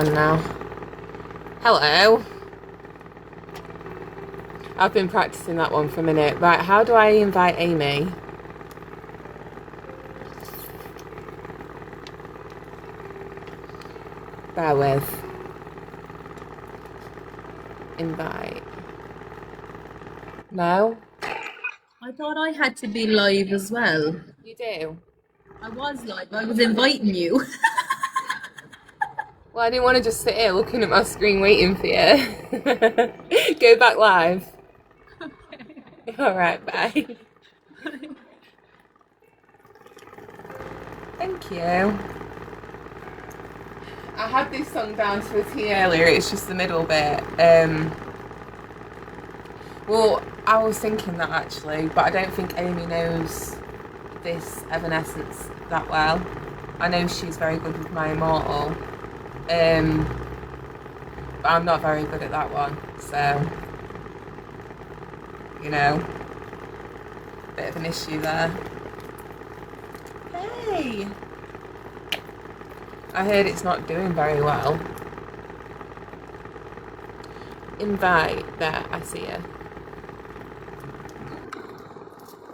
on now. Hello. I've been practicing that one for a minute. Right, how do I invite Amy? Bear with. Invite. No? I thought I had to be live as well. You do? I was live. I was inviting you. Well, I didn't want to just sit here looking at my screen waiting for you. Go back live. Okay. Alright, bye. Thank you. I had this song down to a T earlier, it's just the middle bit. Well, I was thinking that actually, but I don't think Amy knows this Evanescence that well. I know she's very good with My Immortal. But I'm not very good at that one, so you know, bit of an issue there. Hey! I heard it's not doing very well. Invite, there, I see you.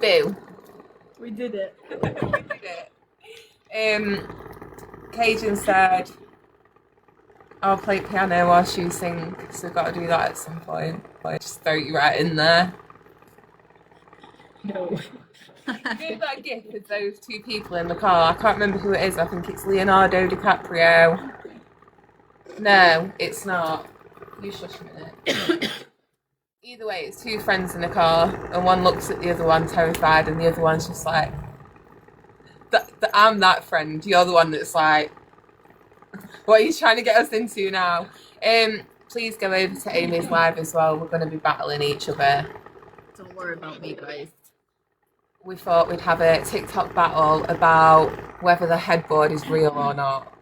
Boo. We did it. We did it. Cajun said, I'll play piano while she sings, so I've got to do that at some point. Like, just throw you right in there. No. You know that gif of those two people in the car? I can't remember who it is. I think it's Leonardo DiCaprio. No, it's not. You shush a minute. Either way, it's two friends in a car, and one looks at the other one terrified, and the other one's just like, I'm that friend. You're the one that's like, what are you trying to get us into now? Please go over to Amy's live as well. We're going to be battling each other. Don't worry about me, guys. We thought we'd have a TikTok battle about whether the headboard is real or not.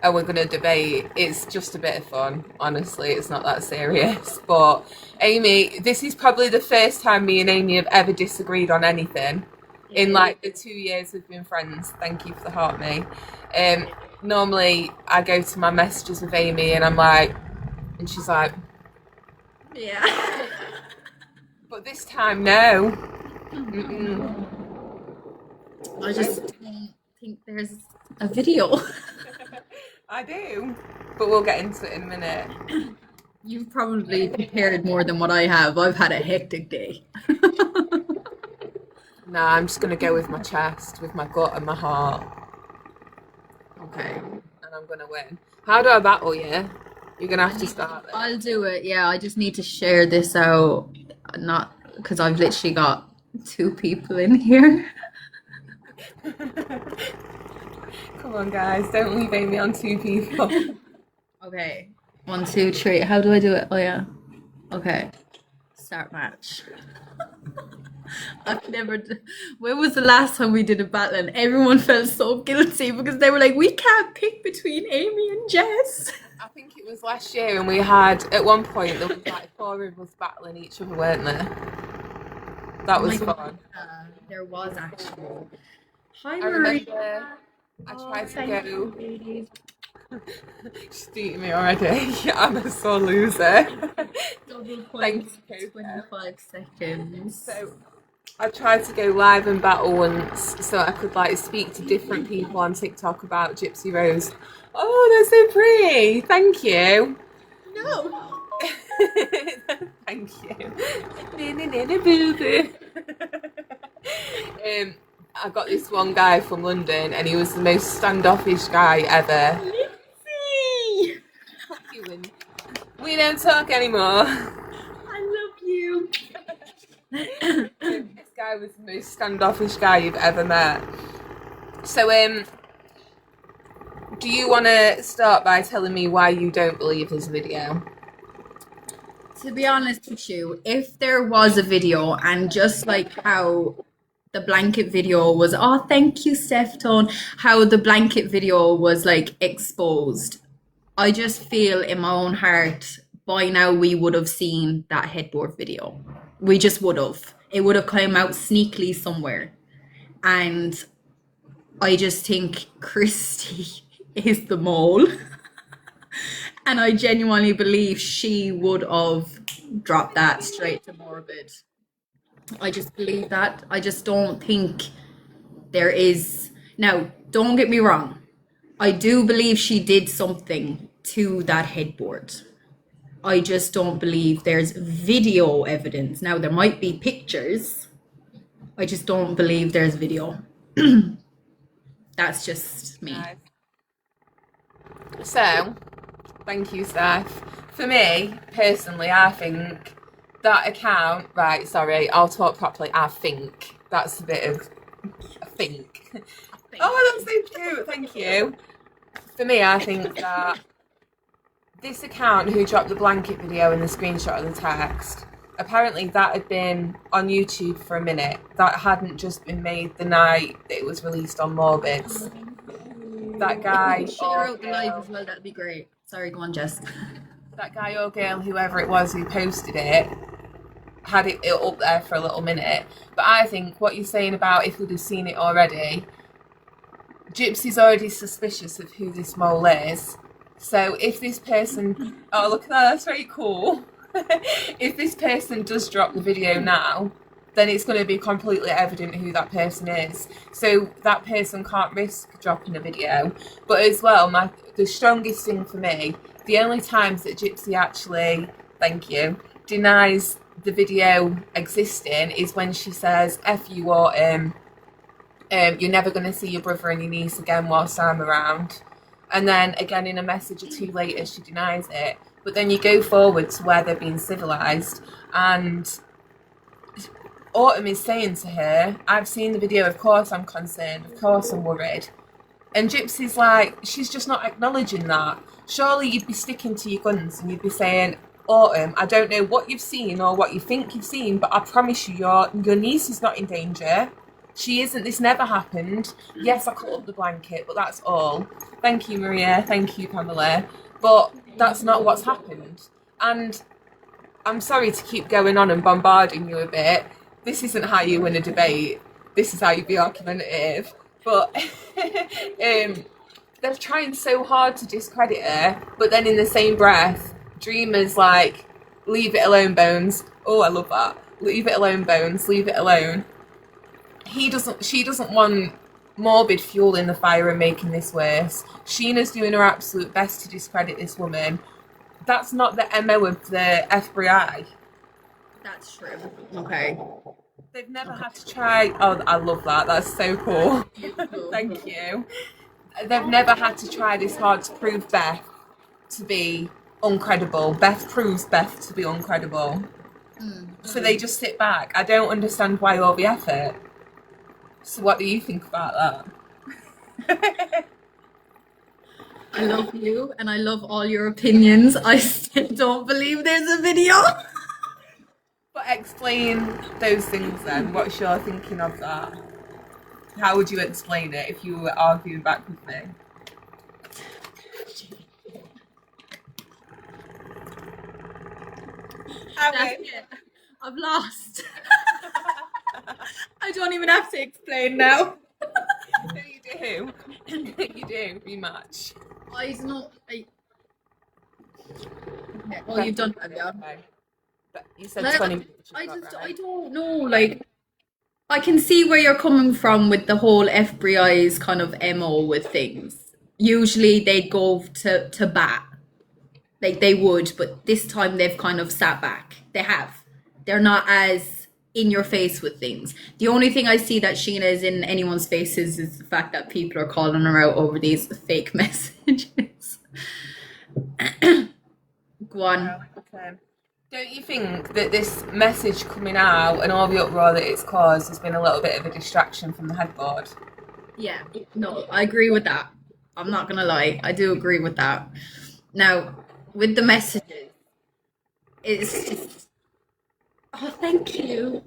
And we're going to debate. It's just a bit of fun, honestly. It's not that serious. But Amy, this is probably the first time me and Amy have ever disagreed on anything in like the 2 years we've been friends. Thank you for the heart, me. Normally I go to my messages with Amy and I'm like, and she's like, yeah. but this time, no. Mm-mm. I just don't think there's a video. I do, but we'll get into it in a minute. You've probably prepared more than what I have. I've had a hectic day. Nah, I'm just gonna go with my chest, with my gut and my heart, Okay. and I'm gonna win. How do I battle you? You're gonna have to start there. I'll do it. Yeah, I just need to share this out. Not because I've literally got 2 people in here. Come on, guys, don't leave Amy on 2 people. Okay. 1, 2, 3. How do I do it? Oh yeah. Okay. Start match. I've never. When was the last time we did a battle and everyone felt so guilty because they were like, we can't pick between Amy and Jess. I think it was last year, and we had at one point there was like 4 of us battling each other, weren't there? That was fun. There was actually. Hi, I Marie. remember I tried to thank go. you, ladies. She's beating me already. I'm a sore loser. Double Thanks, points, 25 seconds. So I tried to go live and battle once so I could like speak to different people on TikTok about Gypsy Rose. Oh, that's so pretty. Thank you. No. Thank you. I got this one guy from London and he was the most standoffish guy ever. Lindsay! We don't talk anymore. I love you. This guy was the most standoffish guy you've ever met. So, do you want to start by telling me why you don't believe this video? To be honest with you, if there was a video and just like how the blanket video was, oh, thank you, Steftone, how the blanket video was like exposed, I just feel in my own heart by now we would have seen that headboard video. We just would have. It would have come out sneakily somewhere. And I just think Christy is the mole. And I genuinely believe she would have dropped that straight to Morbid. I just believe that. I just don't think there is. Now, don't get me wrong. I do believe she did something to that headboard. I just don't believe there's video evidence. Now, there might be pictures. I just don't believe there's video. That's just me. Nice. So, thank you, Steph. For me, personally, I think that account, right, sorry, I'll talk properly. I think that's a bit of a think. Oh, that's so cute. Thank you. For me, I think that this account who dropped the blanket video and the screenshot of the text, apparently that had been on YouTube for a minute. That hadn't just been made the night that it was released on Morbids. That guy Share or out the live girl, as well, that'd be great. Sorry, go on, Jess. that guy or girl, whoever it was who posted it, had it up there for a little minute. But I think what you're saying about if we'd have seen it already, Gypsy's already suspicious of who this mole is. So if this person, oh look at that, that's very cool. If this person does drop the video now, then it's going to be completely evident who that person is. So that person can't risk dropping a video. But as well, the strongest thing for me, the only times that Gypsy actually, thank you, denies the video existing is when she says, F you Autumn, you're never going to see your brother and your niece again whilst I'm around. And then again in a message or two later she denies it. But then you go forward to where they're being civilised and Autumn is saying to her, I've seen the video, of course I'm concerned, of course I'm worried. And Gypsy's like, she's just not acknowledging that. Surely you'd be sticking to your guns and you'd be saying, Autumn, I don't know what you've seen or what you think you've seen, but I promise you your niece is not in danger. She isn't, this never happened. Yes, I cut up the blanket, but that's all. Thank you, Maria. Thank you, Pamela. But that's not what's happened. And I'm sorry to keep going on and bombarding you a bit. This isn't how you win a debate. This is how you be argumentative. But they're trying so hard to discredit her, but then in the same breath, Dreamer's like, leave it alone, Bones. Oh, I love that. Leave it alone, Bones. Leave it alone. She doesn't want Morbid fuel in the fire and making this worse. Sheena's doing her absolute best to discredit this woman. That's not the MO of the FBI. That's true. Okay. They've never had to try. Oh, I love that. That's so cool. Thank you. They've never had to try this hard to prove Beth to be uncredible. Beth proves Beth to be uncredible. So they just sit back. I don't understand why all the effort. So what do you think about that? I love you and I love all your opinions. I still don't believe there's a video. But explain those things then. What's your thinking of that? How would you explain it if you were arguing back with me? That's it. I've lost. I don't even have to explain now. No, you do. You do. Rematch. I don't know. Okay. Well, you've done that, yeah. Okay. But you said Like, 20 minutes. I don't know. Like, I can see where you're coming from with the whole FBI's kind of MO with things. Usually they'd go to bat. Like they would, but this time they've kind of sat back. They have. They're not as in your face with things. The only thing I see that Sheena is in anyone's faces is the fact that people are calling her out over these fake messages. Go on. Okay. Don't you think that this message coming out and all the uproar that it's caused has been a little bit of a distraction from the headboard? Yeah, no, I agree with that. I'm not gonna lie, I do agree with that. Now, with the messages, it's just, oh, thank you.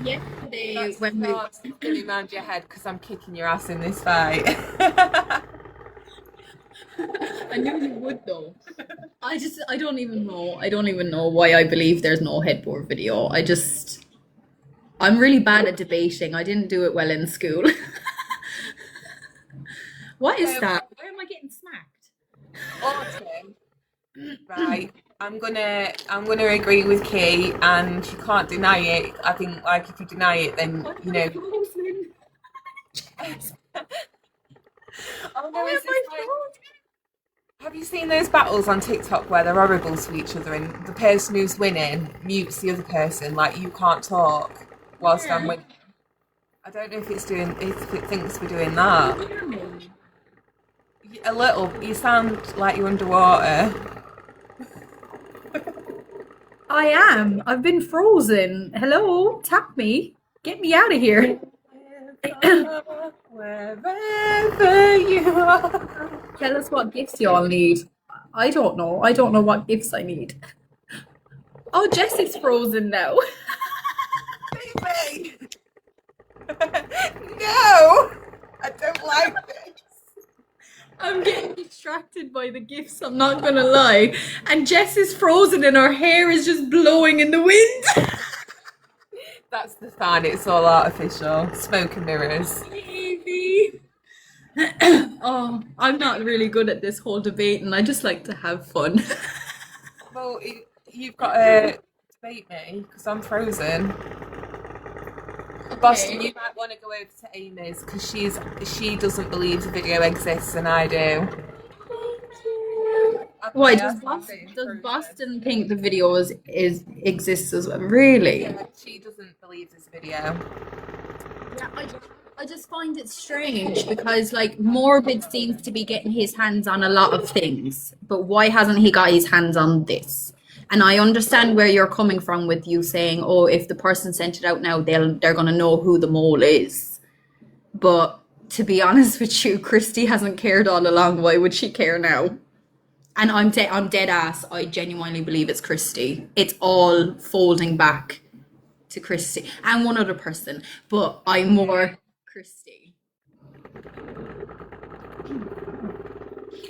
Yesterday, That's when we, not spinning around your head because I'm kicking your ass in this fight. I knew you would though. I don't even know. I don't even know why I believe there's no headboard video. I'm really bad at debating. I didn't do it well in school. What is that? Where am I getting smacked? Autumn, right? I'm gonna agree with Kate, and you can't deny it. I think like if you deny it, then you know. Oh no, Why is am this I like? frozen? Have you seen those battles on TikTok where they're horrible to each other, and the person who's winning mutes the other person, like you can't talk whilst I'm Yeah. winning? I don't know if if it thinks we're doing that. A little. You sound like you're underwater. I am. I've been frozen. Hello, tap me. Get me out of here. Wherever you are. Tell us what gifts y'all need. I don't know. I don't know what gifts I need. Oh, Jessie's frozen now. Baby. No! I don't like this. I'm getting distracted by the gifts, I'm not gonna lie. And Jess is frozen and her hair is just blowing in the wind. That's the fan, it's all artificial. Smoke and mirrors. Baby. Oh, I'm not really good at this whole debate and I just like to have fun. Well, you've got to debate me because I'm frozen. Boston, you might want to go over to Amy's because she doesn't believe the video exists and I do. Why Okay, does that's Boston, fine. does Boston think the video is exists as well? Really? Yeah, she doesn't believe this video. Yeah, I just find it strange because like Morbid seems to be getting his hands on a lot of things, but why hasn't he got his hands on this? And I understand where you're coming from with you saying, "Oh, if the person sent it out now, they're gonna know who the mole is." But to be honest with you, Christy hasn't cared all along. Why would she care now? And I'm dead ass. I genuinely believe it's Christy. It's all folding back to Christy and one other person, but I'm more Christy.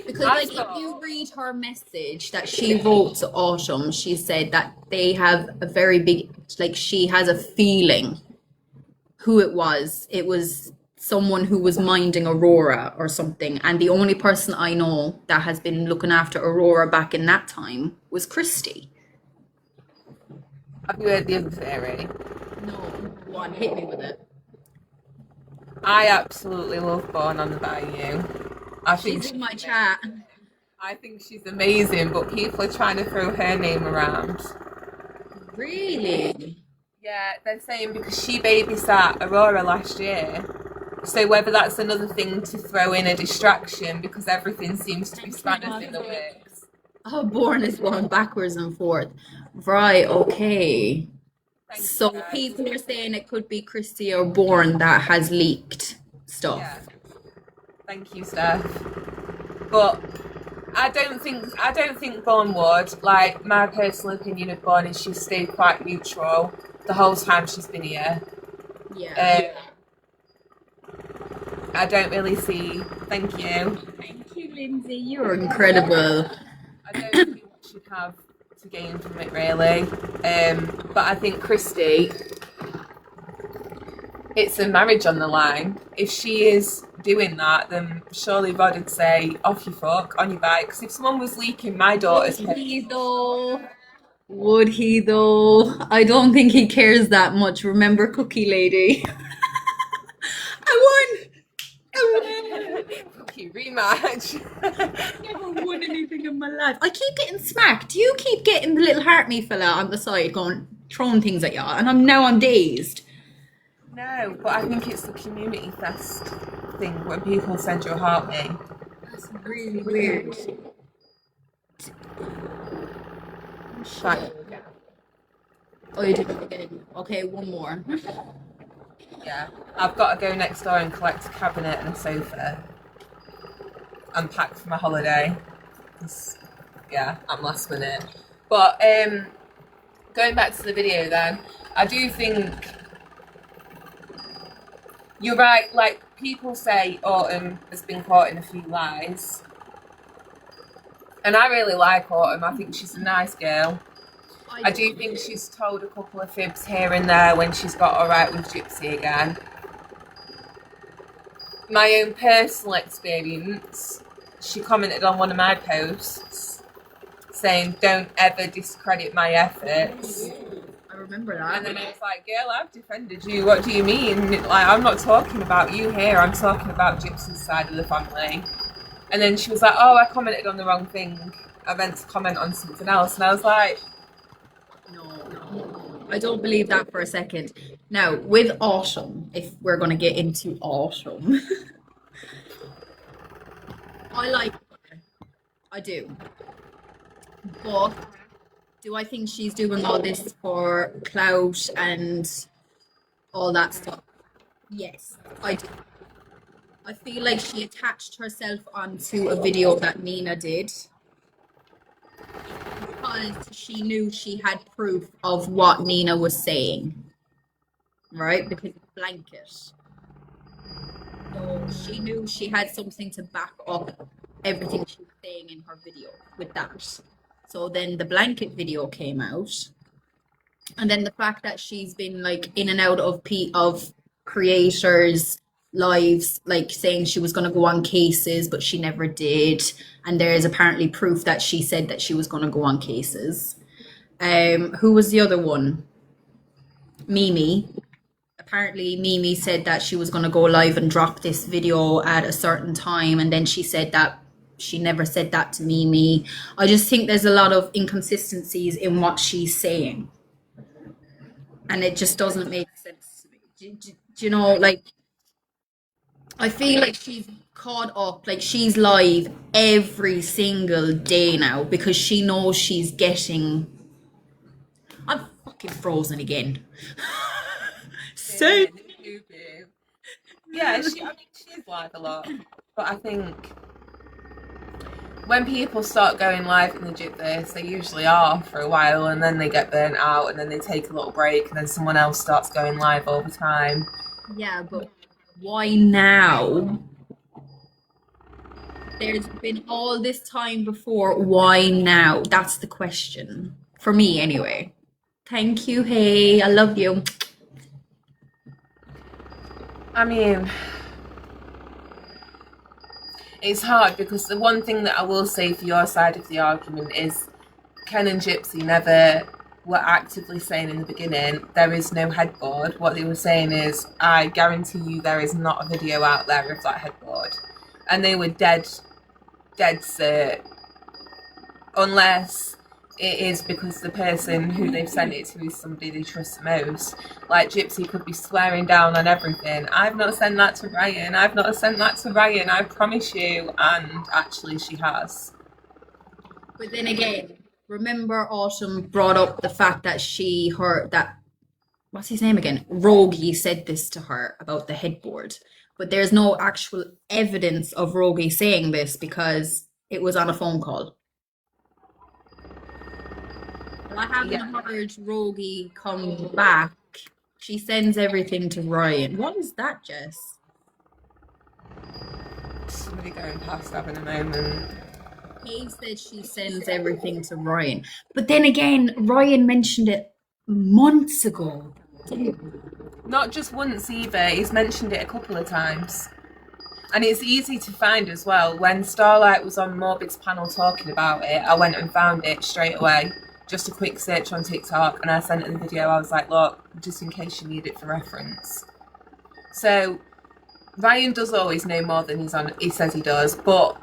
Because like if you read her message that she wrote to Autumn, she said that they have a very big, like she has a feeling who it was. It was someone who was minding Aurora or something. And the only person I know that has been looking after Aurora back in that time was Christy. Have you heard the other theory? No, one hit me with it. I absolutely love Born on the Bayou. She's in my chat. I think she's amazing, but people are trying to throw her name around. Really? Yeah, they're saying because she babysat Aurora last year. So whether that's another thing to throw in a distraction because everything seems to be spanners in the works. Oh, Born is going backwards and forth. Right, okay. So people are saying it could be Christy or Born that has leaked stuff. Yeah. Thank you, Steph. But I don't think Born would. Like my personal opinion of Born is she's stayed quite neutral the whole time she's been here. Yeah. I don't really see. Thank you. Thank you, Lindsay. You're incredible. I don't think we should have to gain from it really. But I think Christy, it's a marriage on the line. If she is doing that, then surely Rod would say, "Off you fuck, on your bike." Because if someone was leaking my daughter's Would he though? Would he though? I don't think he cares that much. Remember, Cookie Lady? I won. Cookie rematch. Never won anything in my life. I keep getting smacked. You keep getting the little heart me fella on the side going throwing things at y'all, and I'm dazed. No, but I think it's the community fest thing when people send you a heart me. That's really weird. Right. Oh, you did it again. Okay, one more. Yeah, I've got to go next door and collect a cabinet and a sofa and pack for my holiday. Yeah, I'm last minute. But going back to the video then, I do think you're right. Like people say Autumn has been caught in a few lies. And I really like Autumn. I think she's a nice girl. I do think she's told a couple of fibs here and there when she's got alright with Gypsy again. My own personal experience, she commented on one of my posts saying, "Don't ever discredit my efforts." I remember And that. then I was like, "Girl, I've defended you. What do you mean? Like, I'm not talking about you here. I'm talking about Gypsy's side of the family." And then she was like, "Oh, I commented on the wrong thing. I meant to comment on something else." And I was like, No, I don't believe that for a second. Now, with Autumn, if we're going to get into Autumn, I like her. I do. But do I think she's doing all this for clout and all that stuff? Yes, I do. I feel like she attached herself onto a video that Nina did because she knew she had proof of what Nina was saying, right? Because of the blanket. So she knew she had something to back up everything she was saying in her video with that. So then the blanket video came out. And then the fact that she's been like in and out of creators' lives, like saying she was going to go on cases, but she never did. And there is apparently proof that she said that she was going to go on cases. Who was the other one? Mimi. Apparently, Mimi said that she was going to go live and drop this video at a certain time, and then she said that she never said that to Mimi. I just think there's a lot of inconsistencies in what she's saying, and it just doesn't make sense to me. Do you know, like, I feel like she's caught up, like she's live every single day now because she knows she's getting. I'm fucking frozen again. So yeah, she is live a lot, but I think when people start going live in the Gypverse, they usually are for a while, and then they get burnt out, and then they take a little break, and then someone else starts going live all the time. yeah, but why now? There's been all this time before. Why now? That's the question. For me, anyway. Thank you. Hey, I love you. I mean, it's hard because the one thing that I will say for your side of the argument is Ken and Gypsy never were actively saying in the beginning there is no headboard. What they were saying is, I guarantee you there is not a video out there of that headboard. And they were dead cert. Unless it is because the person who they've sent it to is somebody they trust the most. Like Gypsy could be swearing down on everything. I've not sent that to Ryan. I've not sent that to Ryan. I promise you. And actually she has. But then again, remember Autumn brought up the fact that she heard that, what's his name again? Rogie said this to her about the headboard. But there's no actual evidence of Rogie saying this because it was on a phone call. I haven't heard Rogie come back. She sends everything to Ryan. What is that, Jess? Somebody going past having a moment. Kay said she sends everything to Ryan. But then again, Ryan mentioned it months ago. Not just once either. He's mentioned it a couple of times. And it's easy to find as well. When Starlight was on Morbid's panel talking about it, I went and found it straight away. Just a quick search on TikTok, and I sent her the video. I was like, look, just in case you need it for reference. So Ryan does always know more than he says he does. But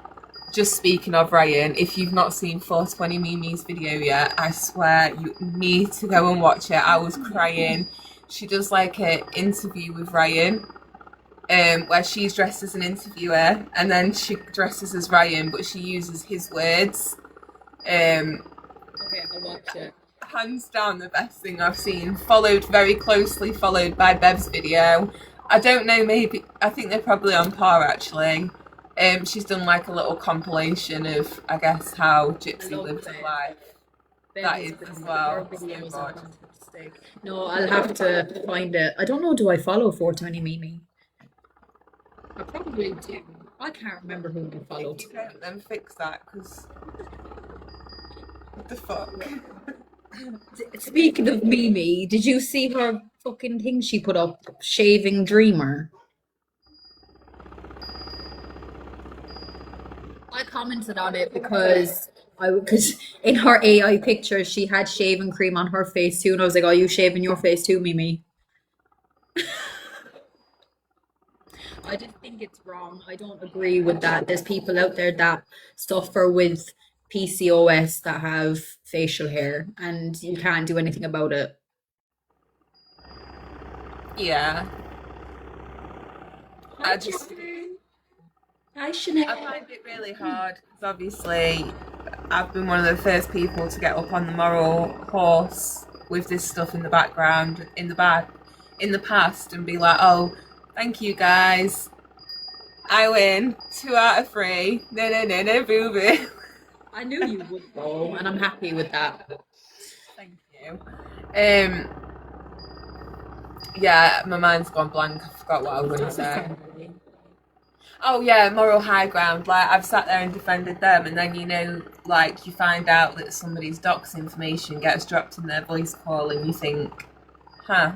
just speaking of Ryan, if you've not seen 420 Mimi's video yet, I swear you need to go and watch it. I was crying. She does like an interview with Ryan, where she's dressed as an interviewer, and then she dresses as Ryan, but she uses his words. Okay, I'll watch it. Hands down the best thing I've seen. Very closely followed by Bev's video. I don't know, maybe, I think they're probably on par actually. She's done like a little compilation of, I guess, how Gypsy lives her life. That is as well. Fantastic. No, I'll have to find it. I don't know, do I follow 420 Mimi? I probably do. I can't remember who I followed. If you don't, then fix that, because what the fuck? Speaking of Mimi, did you see her fucking thing she put up? Shaving Dreamer. I commented on it because in her AI picture she had shaving cream on her face too, and I was like, "Are you shaving your face too, Mimi?" I just think it's wrong. I don't agree with that. There's people out there that suffer with PCOS that have facial hair, and you can't do anything about it. Yeah. I just Hi, Sinead. I find it really hard because obviously I've been one of the first people to get up on the moral horse with this stuff in the background, in the past, and be like, oh, thank you guys, I win 2 out of 3. No, boo boo. I knew you would though, and I'm happy with that. Thank you. Yeah, my mind's gone blank. I forgot what I was going to say. Oh yeah, moral high ground. Like I've sat there and defended them, and then like you find out that somebody's docs information gets dropped in their voice call, and you think, huh?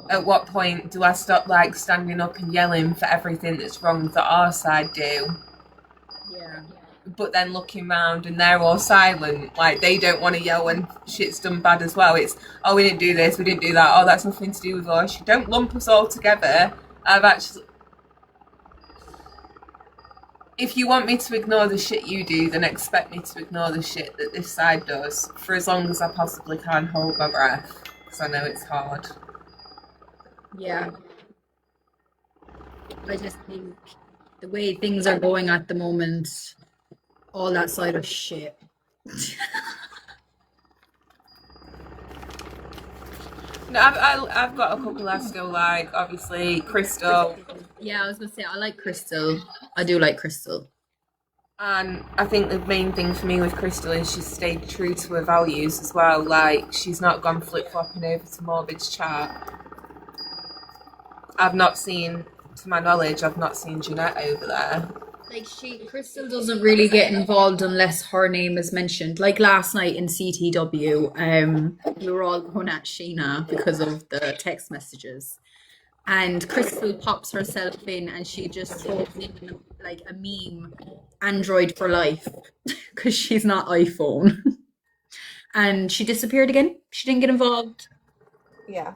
At what point do I stop like standing up and yelling for everything that's wrong that our side do? Yeah. But then looking round and they're all silent, like they don't want to yell when shit's done bad as well. It's, oh, we didn't do this, we didn't do that, oh, that's nothing to do with us. You don't lump us all together. If you want me to ignore the shit you do, then expect me to ignore the shit that this side does for as long as I possibly can hold my breath, because I know it's hard. Yeah. I just think the way things are going at the moment, all that side of shit. No, I've got a couple I still like. Obviously, Crystal. Yeah, I was gonna say I like Crystal. I do like Crystal. And I think the main thing for me with Crystal is she's stayed true to her values as well. Like, she's not gone flip-flopping over to Morbid's chat. I've not seen, to my knowledge, I've not seen Jeanette over there. Like Crystal doesn't really get involved unless her name is mentioned. Like last night in CTW, we were all going at Sheena because of the text messages. And Crystal pops herself in and she just throws in like a meme, Android for life, because she's not iPhone. And she disappeared again. She didn't get involved. Yeah.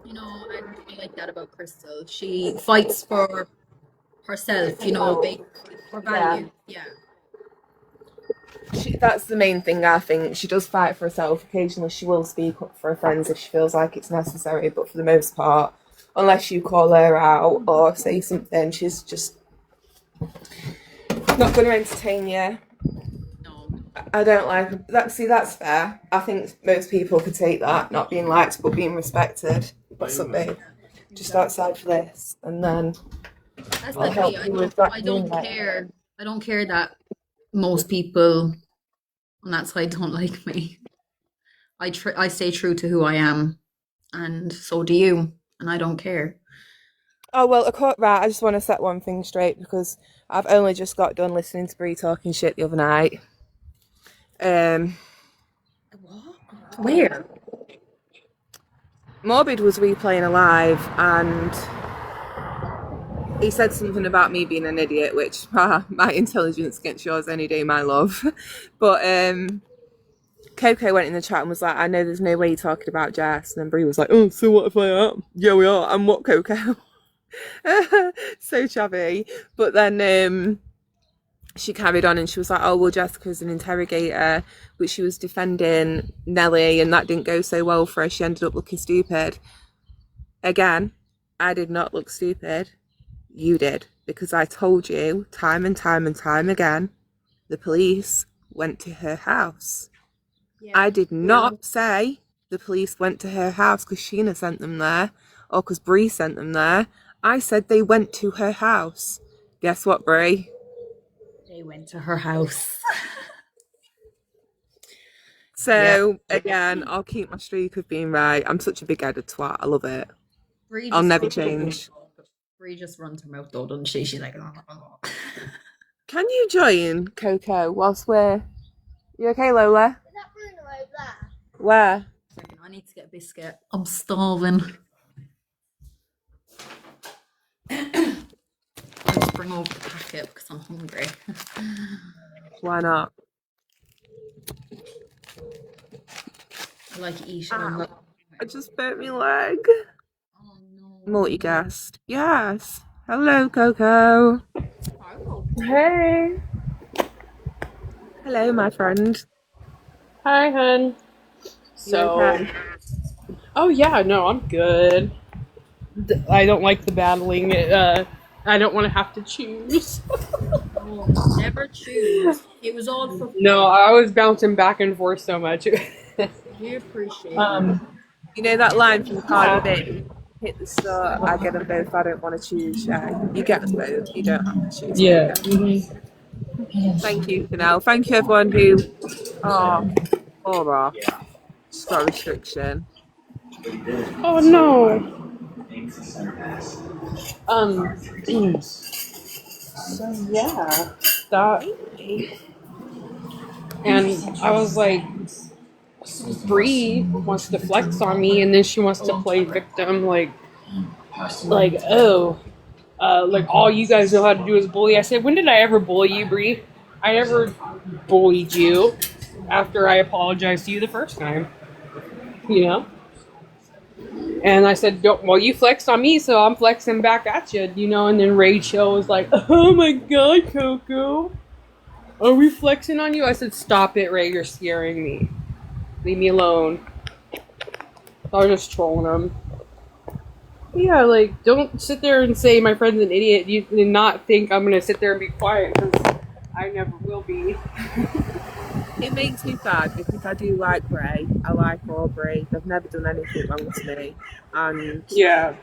You know, I really like that about Crystal. She fights for herself, you know, for value. Yeah. That's the main thing, I think. She does fight for herself. Occasionally she will speak up for her friends if she feels like it's necessary, but for the most part, unless you call her out or say something, she's just not going to entertain you. No. I don't like that. See, that's fair. I think most people could take that, not being liked but being respected. But something just outside for this, and then That's I'll the help thing. you with that. I don't care. I don't care that most people on that side don't like me. I stay true to who I am, and so do you. And I don't care. Oh well, right. I just want to set one thing straight because I've only just got done listening to Brie talking shit the other night. What? Where? Morbid was replaying a live and he said something about me being an idiot, which my intelligence against yours any day, my love. But Coco went in the chat and was like, I know there's no way you're talking about Jess. And then Brie was like, oh, so what if I am? Yeah, we are. And what, Coco? So chavvy. But then she carried on and she was like, oh, well, Jessica's an interrogator, but she was defending Nelly and that didn't go so well for her. She ended up looking stupid. Again, I did not look stupid. You did, because I told you time and time and time again, the police went to her house. Yeah. I did not say the police went to her house because Sheena sent them there or because Brie sent them there. I said they went to her house. Guess what, Brie? They went to her house. So, again, I'll keep my streak of being right. I'm such a big-headed twat. I love it. I'll never change. Brie just runs her mouth though, doesn't she? She's like, Can you join, Coco, whilst we're... You okay, Lola? Is that Bruno over there? Where? I need to get a biscuit. I'm starving. bring over the packet because I'm hungry. Why not? I like eating. I just burnt my leg. Oh no. Multicast. Yes. Hello, Coco. Hey. Hello, my friend. Hi, hun. You So, okay? oh yeah, no, I'm good. I don't like the battling. I don't want to have to choose. Oh, never choose. It was all for No, fun. I was bouncing back and forth so much. We appreciate it. You know that line from Cardi B? Hit the start, I get them both, I don't want to choose. You get them both, you don't have to choose. Yeah. Thank you for now. Thank you everyone who are or off. Just got a restriction. Oh no. So yeah, that, and I was like, Bree wants to flex on me, and then she wants to play victim, like oh, like all you guys know how to do is bully. I said, when did I ever bully you, Bree? I never bullied you after I apologized to you the first time, you know? And I said, don't, well, you flexed on me, so I'm flexing back at you, you know? And then Rachel was like, oh my god, Coco, are we flexing on you? I said, stop it, Ray, you're scaring me. Leave me alone. I was just trolling him. Yeah, like, don't sit there and say my friend's an idiot. You did not think I'm gonna sit there and be quiet, because I never will be. It makes me sad because I do like Ray. I like Aubrey. They've never done anything wrong to me. And, Yeah.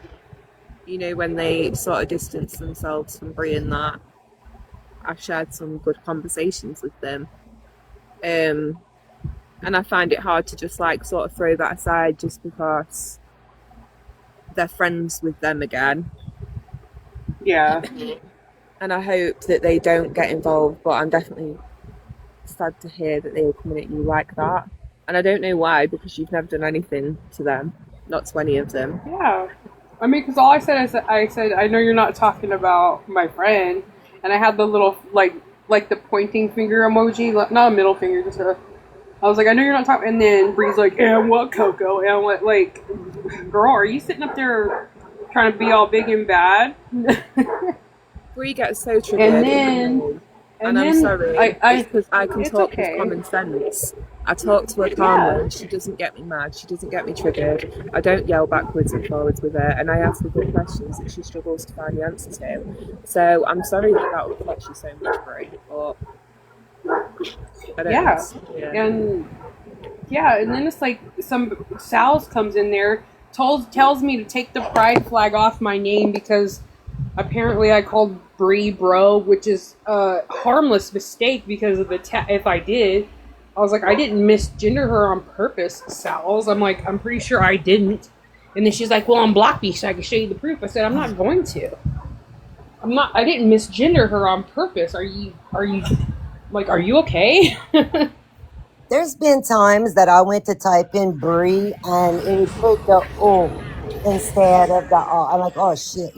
you know, when they sort of distance themselves from Bree and that, I've shared some good conversations with them. And I find it hard to just, like, sort of throw that aside just because they're friends with them again. Yeah. And I hope that they don't get involved, but I'm definitely sad to hear that they were coming at you like that. And I don't know why, because you've never done anything to them, not to any of them. Yeah. I mean, because all I said, I know you're not talking about my friend, and I had the little, like the pointing finger emoji, not a middle finger, just a, I was like, I know you're not talking, and then Bree's like, and what, Coco? And I went, like, girl, are you sitting up there trying to be all big and bad? Bree gets so triggered. And I'm sorry, it's because I can talk with common sense. I talk to her calmly. She doesn't get me mad. She doesn't get me triggered. I don't yell backwards and forwards with her, and I ask her good questions that she struggles to find the answer to. So I'm sorry that would affect you so much, Bree. But I don't know. And then it's like Sal's comes in there, tells me to take the pride flag off my name because apparently I called Bree bro, which is a harmless mistake because of the if I did. I was like, I didn't misgender her on purpose, Sal's. I'm like, I'm pretty sure I didn't. And then she's like, well, I'm Blockbeat, so I can show you the proof. I said, I'm not going to. I didn't misgender her on purpose. Are you okay? There's been times that I went to type in Bree and it would put the O instead of the O. I'm like, oh shit,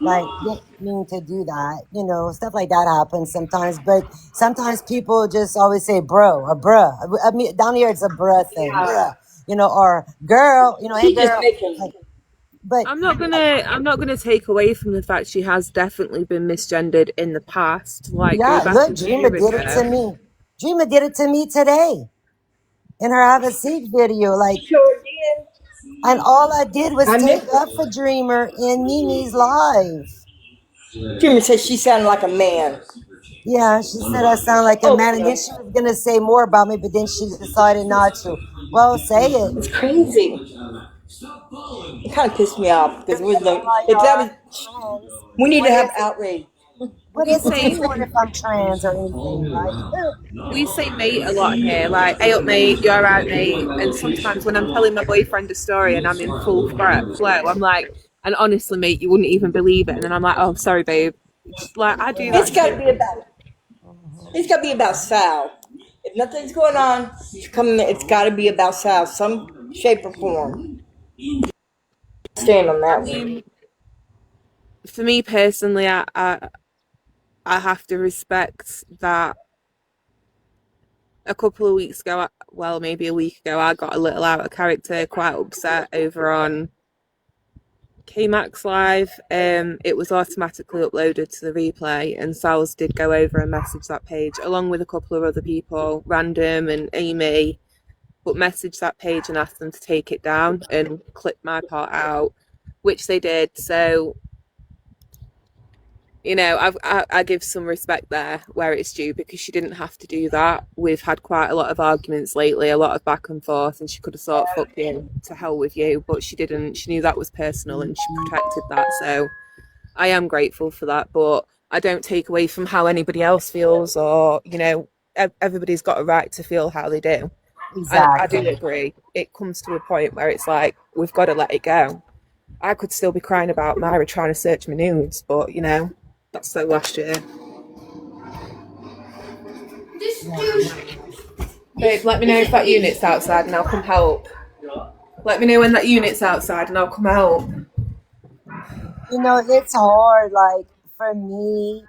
like didn't mean to do that, stuff like that happens sometimes. But sometimes people just always say bro or bruh. I mean, down here it's a bruh thing, bruh, or girl, hey girl. But I'm not gonna take away from the fact she has definitely been misgendered in the past. Like, yeah, go back look, and Dreamer did it to me. Dreamer did it to me today in her Have a Seat video. Like, Sure did. and all I did was take up for Dreamer in Mimi's live. Dreamer said she sounded like a man. Yeah, she said I sound like a man, and then she was gonna say more about me, but then she decided not to. Well, say it. It's crazy. It kind of pissed me off because we need to have outrage. What is it if I'm trans or anything? Like, we say mate a lot here, like, hey up mate, you're right mate. And sometimes when I'm telling my boyfriend a story and I'm in full flow, I'm like, and honestly mate, you wouldn't even believe it. And then I'm like, oh sorry babe. Like, I do that. It's got to be about Sal. If nothing's going on, it's got to be about Sal, some shape or form. Stand on that one. For me personally, I have to respect that a couple of weeks ago, well, maybe a week ago, I got a little out of character, quite upset over on KMAX Live. It was automatically uploaded to the replay, and Sal's did go over and message that page along with a couple of other people, Random and Amy, but message that page and ask them to take it down and clip my part out, which they did. So, you know, I give some respect there where it's due, because she didn't have to do that. We've had quite a lot of arguments lately, a lot of back and forth, and she could have thought, fuck you, to hell with you, but she didn't. She knew that was personal and she protected that. So I am grateful for that, but I don't take away from how anybody else feels, or, you know, everybody's got a right to feel how they do. I do agree. It comes to a point where it's like, we've got to let it go. I could still be crying about Myra trying to search my nudes, but, you know, that's so last year. Babe, let me know if that unit's outside and I'll come help. Let me know when that unit's outside and I'll come help. You know, it's hard. Like, for me,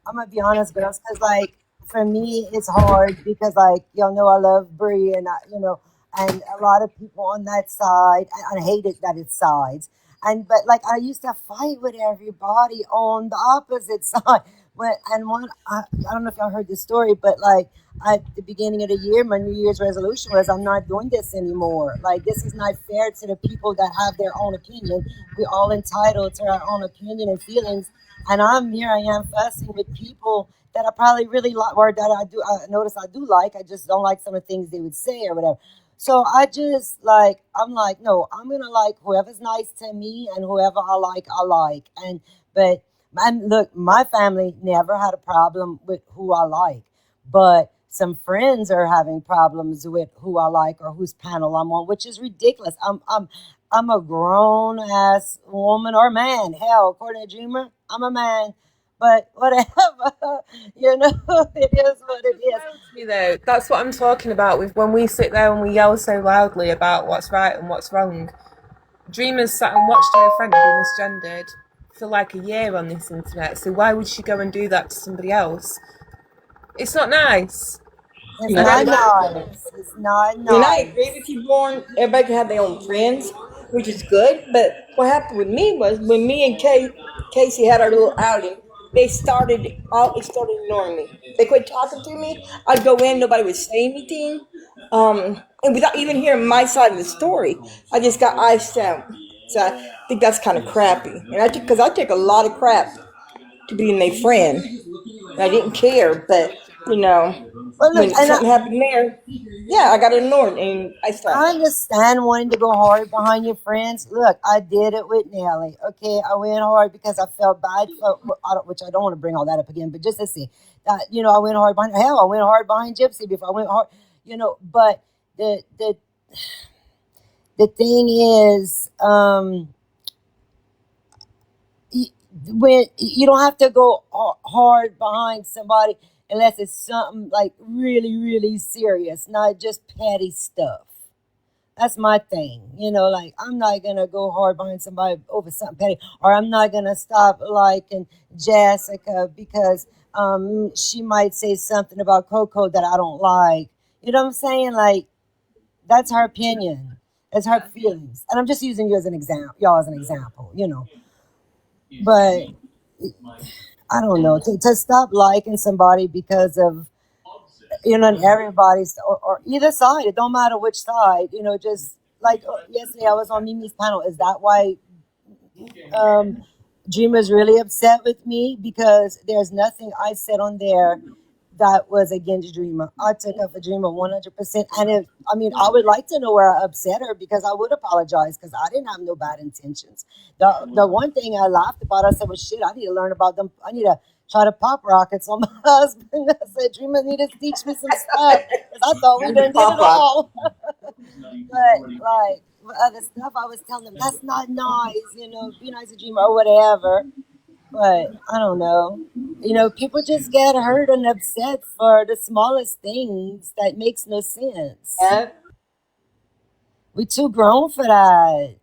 I'm gonna be honest, girls, because like for me, it's hard because like y'all know I love Brie, and and a lot of people on that side. I hate it that it's sides, but like I used to fight with everybody on the opposite side. I don't know if y'all heard this story, but like at the beginning of the year, my New Year's resolution was I'm not doing this anymore. Like, this is not fair to the people that have their own opinion. We're all entitled to our own opinion and feelings. And here I am fussing with people that I probably really like, or that I notice I do like. I just don't like some of the things they would say or whatever. So I'm like, no, I'm gonna like whoever's nice to me, and whoever I like. And look, my family never had a problem with who I like, but some friends are having problems with who I like or whose panel I'm on, which is ridiculous. I'm a grown ass woman or man. Hell, according to Dreamer, I'm a man. But whatever, it is what it is. Me though, that's what I'm talking about. With when we sit there and we yell so loudly about what's right and what's wrong. Dreamers sat and watched her friend be misgendered for like a year on this internet. So why would she go and do that to somebody else? It's not nice. It's not nice. It's not nice. And I agree with you, Born. Everybody can have their own friends, which is good. But what happened with me was when me and Casey had our little outing, they started ignoring me. They quit talking to me. I'd go in, nobody would say anything. And without even hearing my side of the story, I just got iced out. So I think that's kind of crappy. And because I take a lot of crap to being their friend. And I didn't care, but Well, when look, and something happened there, yeah, I got ignored and I I stopped. understand wanting to go hard behind your friends. Look, I did it with Nelly. Okay, I went hard because I felt bad for, which I don't want to bring all that up again, but just to see that, I went hard behind. Hell, I went hard behind Gypsy before I went hard. But the thing is, when you don't have to go hard behind somebody unless it's something like really, really serious, not just petty stuff. That's my thing. Like, I'm not gonna go hard behind somebody over something petty, or I'm not gonna stop liking Jessica because she might say something about Coco that I don't like. You know what I'm saying? Like, that's her opinion. It's her feelings. And I'm just using you as an example, y'all as an example, But I don't know, to stop liking somebody because of, and everybody's, or either side, it don't matter which side, just like yesterday I was on Mimi's panel. Is that why Dreamer's really upset with me? Because there's nothing I said on there that was against Dreamer. I took up for Dreamer 100%. And I would like to know where I upset her, because I would apologize, because I didn't have no bad intentions. The one thing I laughed about, I said, well, shit, I need to learn about them. I need to try to pop rockets on my husband. I said, Dreamer needed to teach me some stuff, because I thought we done did it all. But like other stuff, I was telling them, that's not nice, be nice to Dreamer or whatever. But I don't know. People just get hurt and upset for the smallest things that makes no sense. Yeah. We're too grown for that.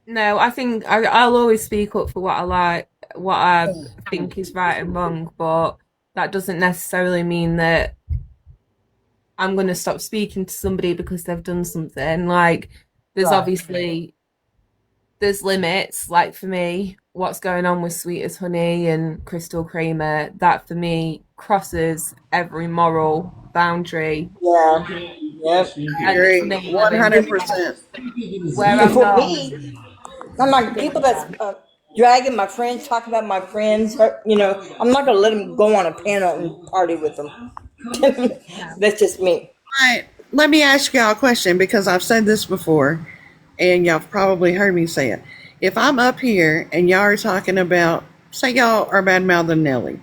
No, I think I'll always speak up for what I like. what I think is right and wrong, but that doesn't necessarily mean that I'm going to stop speaking to somebody because they've done something. Like, there's Right. obviously there's limits. Like for me, what's going on with Sweet as Honey and Crystal Kramer, that for me crosses every moral boundary. Yeah. Yep. And Agree. for me, 100%. where And I'm for not, me, I'm like people that's dragging my friends, talking about my friends. You know, I'm not gonna let them go on a panel and party with them. That's just me. All right, let me ask y'all a question because I've said this before and y'all have probably heard me say it. If I'm up here and y'all are talking about, say y'all are bad mouthing Nelly.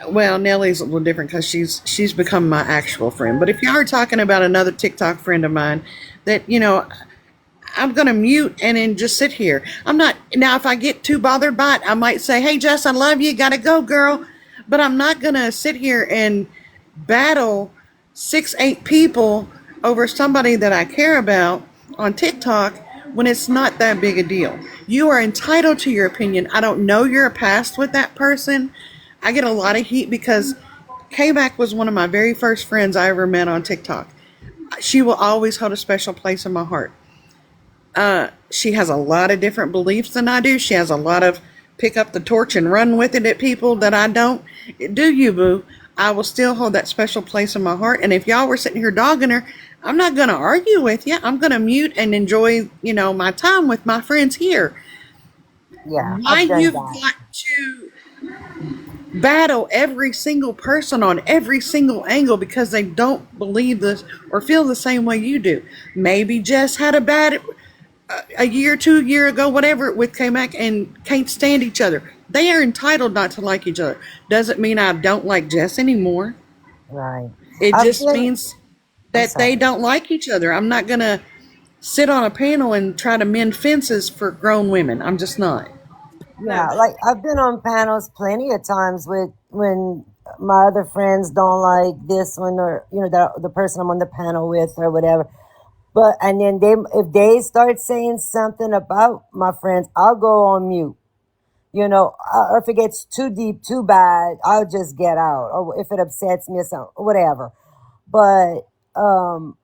Well, Nelly's a little different because she's become my actual friend. But if y'all are talking about another TikTok friend of mine that, I'm going to mute and then just sit here. I'm not, now if I get too bothered by it, I might say, hey, Jess, I love you. Got to go, girl. But I'm not going to sit here and battle 6, 8 people over somebody that I care about on TikTok when it's not that big a deal. You are entitled to your opinion. I don't know your past with that person. I get a lot of heat because K-Mac was one of my very first friends I ever met on TikTok. She will always hold a special place in my heart. She has a lot of different beliefs than I do. She has a lot of pick up the torch and run with it at people that I don't. Do you, boo? I will still hold that special place in my heart. And if y'all were sitting here dogging her, I'm not going to argue with you. I'm going to mute and enjoy, my time with my friends here. Yeah, Why I've done you've that. got to battle every single person on every single angle because they don't believe this or feel the same way you do. Maybe Jess had a year, 2 years ago, whatever, with K-Mac and can't stand each other. They are entitled not to like each other. Doesn't mean I don't like Jess anymore. Right. It I've just been. means I'm that they sorry. don't like each other. I'm not going to sit on a panel and try to mend fences for grown women. I'm just not. Yeah, no. like I've been on panels plenty of times with when my other friends don't like this one or the person I'm on the panel with or whatever. But and then if they start saying something about my friends, I'll go on mute. Or if it gets too deep, too bad, I'll just get out. Or if it upsets me or something, whatever. But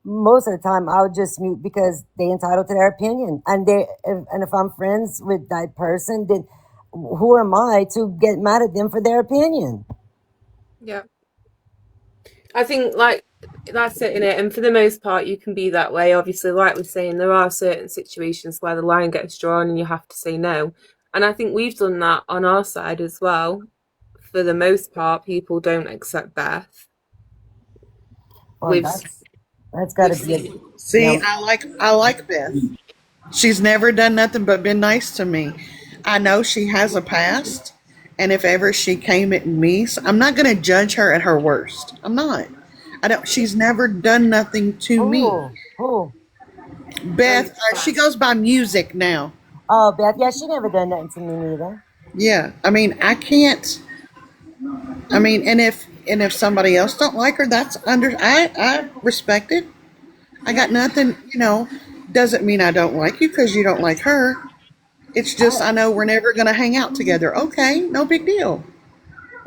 most of the time, I'll just mute because they entitled to their opinion, and if I'm friends with that person, then who am I to get mad at them for their opinion? Yeah. I think like that's it in it, and for the most part, you can be that way. Obviously, like we're saying, there are certain situations where the line gets drawn, and you have to say no. And I think we've done that on our side as well. For the most part, people don't accept Beth. Well, We've that's got to we've be a seen, See, yeah. I like Beth. She's never done nothing but been nice to me. I know she has a past, and if ever she came at me, so I'm not going to judge her at her worst. I'm not. I don't. She's never done nothing to me. Who? Beth, she goes by music now. Oh, Beth. Yeah, she never done nothing to me neither. Yeah, I mean, I can't. I mean, and if somebody else don't like her, that's I respect it. I got nothing. Doesn't mean I don't like you because you don't like her. It's just I know we're never gonna hang out together. Okay, no big deal.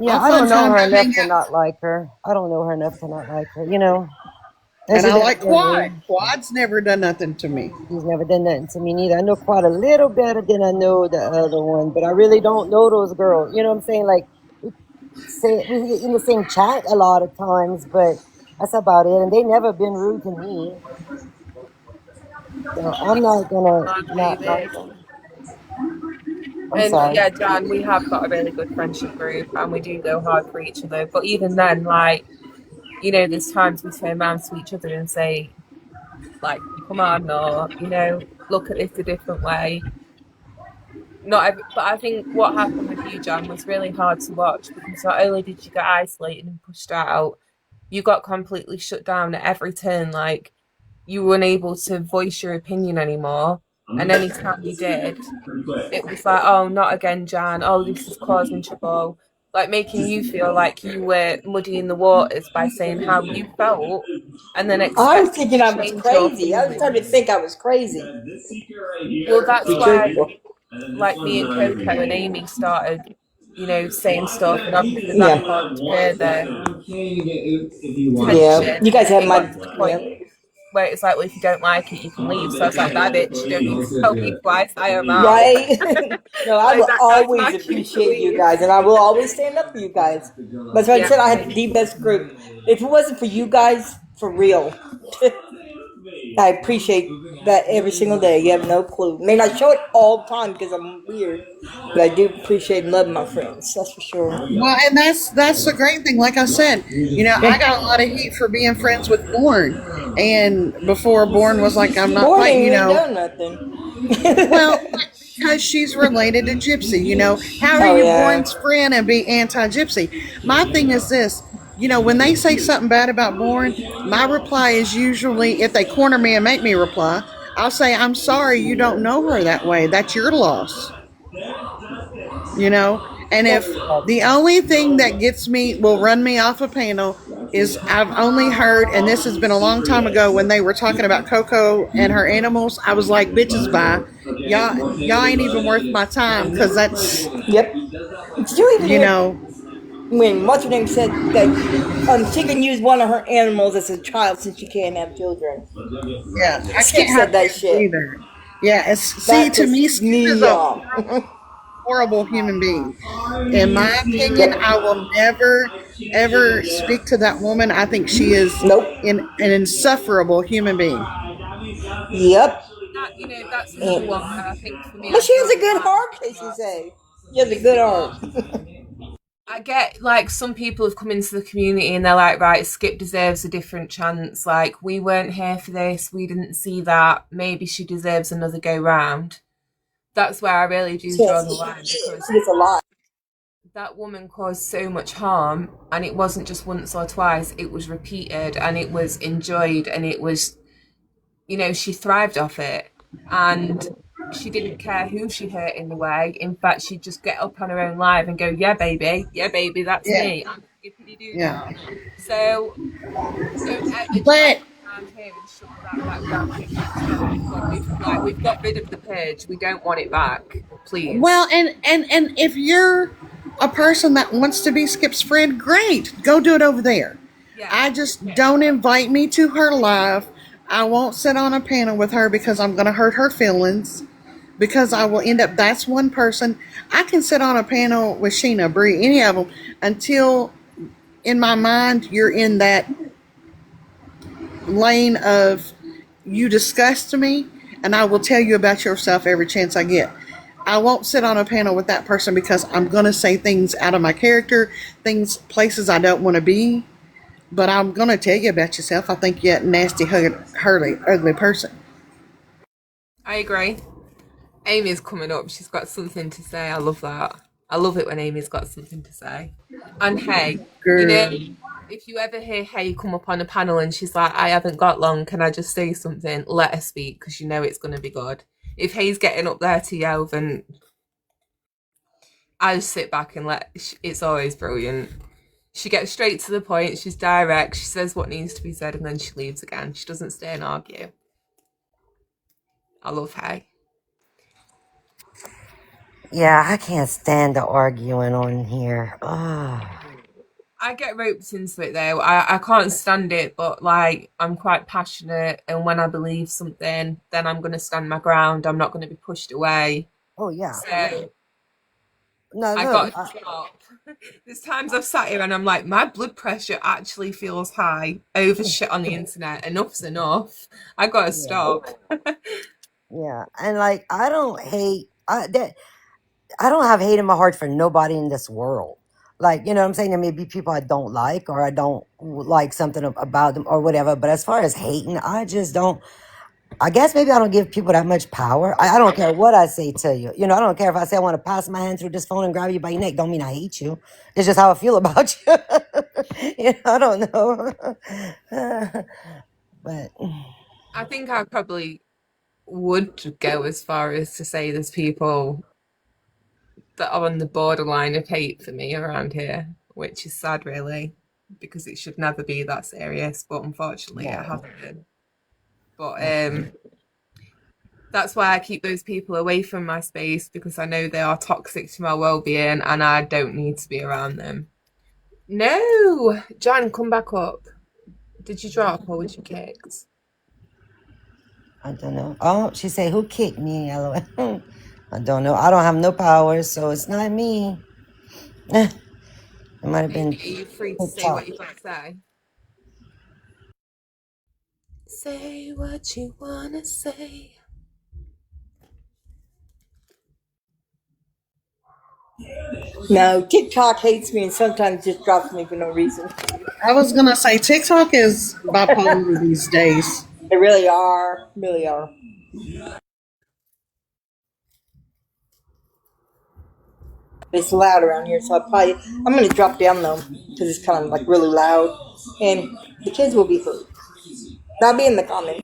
Yeah, I'll I don't find know time her to enough hang to out. not like her. I don't know her enough to not like her. And And she's I never like done me. Quad. Quad's never done nothing to me. She's never done nothing to me neither. I know quite a little better than I know the other one, but I really don't know those girls. You know what I'm saying? Like we get in the same chat a lot of times, but that's about it. And they never been rude to me, so I'm not gonna our not like baby. them. I'm And sorry. yeah, Dan, we have got a really good friendship group, and we do go hard for each other. But even then, like there's times we turn around to each other and say, like, "Come on," or "Look at this a different way." Not every, but I think what happened with you, John, was really hard to watch because not only did you get isolated and pushed out, you got completely shut down at every turn. Like you were unable to voice your opinion anymore. And anytime you did, it was like, oh, not again, Jan. Oh, this is causing trouble. Like making you feel like you were muddying the waters by saying how you felt and then I was expecting thinking to I was change your crazy. I was starting to feelings. think I was crazy. Well, that's Be why truthful. like me and Coco and Amy started, saying stuff, and obviously that Yeah. caused further Yeah. tension. You guys have It my. got to the Yeah. point where it's like, well, if you don't like it, you can leave. So I was like, bye, bitch. You don't need to tell me twice. I am out. Right? No, I Like will that's always my cue to appreciate you leave. guys, and I will always stand up for you guys. That's why I Yeah, said I had the best group. If it wasn't for you guys, for real, I appreciate that every single day. You have no clue. May not show it all the time because I'm weird, but I do appreciate and love my friends. That's for sure. Well, and that's the great thing. Like I said, I got a lot of heat for being friends with Born, and before Born was like, I'm not Morning, fighting. you ain't done nothing. Well, because she's related to Gypsy. How are Oh you yeah. Born's friend and be anti-Gypsy? My thing is this. When they say something bad about Born, my reply is usually, if they corner me and make me reply, I'll say, I'm sorry you don't know her that way. That's your loss. And if the only thing that will run me off a panel is I've only heard, and this has been a long time ago when they were talking about Coco and her animals, I was like, bitches, bye. Y'all ain't even worth my time because that's, Yep. Did you even you hear know, when what's her name said that she can use one of her animals as a child since she can't have children? yeah, I Skip can't said have that kids shit. either. Yeah, see, That to me, pissed Skip is me a off. horrible human being. In my opinion, Yep. I will never, ever speak to that woman. I think she is Nope. an insufferable human being. Yep. that's another one And, where I think for me, but I she has draw a the good line. heart, Casey say. She has a If good you heart. I get like some people have come into the community and they're like, right, Skip deserves a different chance. Like, we weren't here for this, we didn't see that. Maybe she deserves another go round. That's where I really do draw the line because She gets a lot. that woman caused so much harm, and it wasn't just once or twice, it was repeated and it was enjoyed, and it was, she thrived off it. And she didn't care who she hurt in the way. In fact, she'd just get up on her own live and go, yeah, baby, that's Yeah, me. I'm skippity doo yeah. dah. So don't ever try But to come around here and shuffle that back down and think it's not any fun. We've got rid of the purge. We don't want it back, please. well, and if you're a person that wants to be Skip's friend, great, go do it over there. Yeah. I just don't invite me to her live. I won't sit on a panel with her because I'm going to hurt her feelings. Because I will end up. That's one person I can sit on a panel with Sheena, Bree, any of them until, in my mind, you're in that lane of you disgust me, and I will tell you about yourself every chance I get. I won't sit on a panel with that person because I'm going to say things out of my character, places I don't want to be. But I'm going to tell you about yourself. I think you're a nasty, ugly person. I agree. Amy's coming up. She's got something to say. I love that. I love it when Amy's got something to say. And hey, Girl. if you ever hear Hey come up on a panel and she's like, I haven't got long, can I just say something? Let her speak because you know it's going to be good. If Hay's getting up there to yell, then I just sit back and it's always brilliant. She gets straight to the point. She's direct. She says what needs to be said and then she leaves again. She doesn't stay and argue. I love Hay. Yeah, I can't stand the arguing on here. Oh. I get roped into it though. I can't stand it, but like I'm quite passionate, and when I believe something, then I'm gonna stand my ground. I'm not gonna be pushed away. Oh yeah. So No, I look. got to stop. There's times I've sat here and I'm like, my blood pressure actually feels high over shit on the internet. Enough's enough. I gotta stop. Yeah, and like I don't hate. I don't have hate in my heart for nobody in this world. Like, you know what I'm saying? There may be people I don't like or I don't like something about them or whatever. But as far as hating, I just don't. I guess maybe I don't give people that much power. I don't care what I say to you. I don't care if I say I want to pass my hand through this phone and grab you by your neck. Don't mean I hate you. It's just how I feel about you. I don't know. But I think I probably would go as far as to say there's people that are on the borderline of hate for me around here, which is sad, really, because it should never be that serious. But unfortunately, it no. has been. But That's why I keep those people away from my space because I know they are toxic to my well-being and I don't need to be around them. No, Jan, come back up. Did you drop or was you kicked? I don't know. Oh, she said, who kicked me? LOL. I don't know. I don't have no power, so it's not me. It might have been Are you free to say TikTok. what you've got to say? Say what you wanna say. No, TikTok hates me and sometimes just drops me for no reason. I was gonna say TikTok is bipolar these days. They really are. Really are. It's loud around here, so I'm gonna drop down though because it's kind of like really loud, and the kids will be hurt. That'll be in the comments.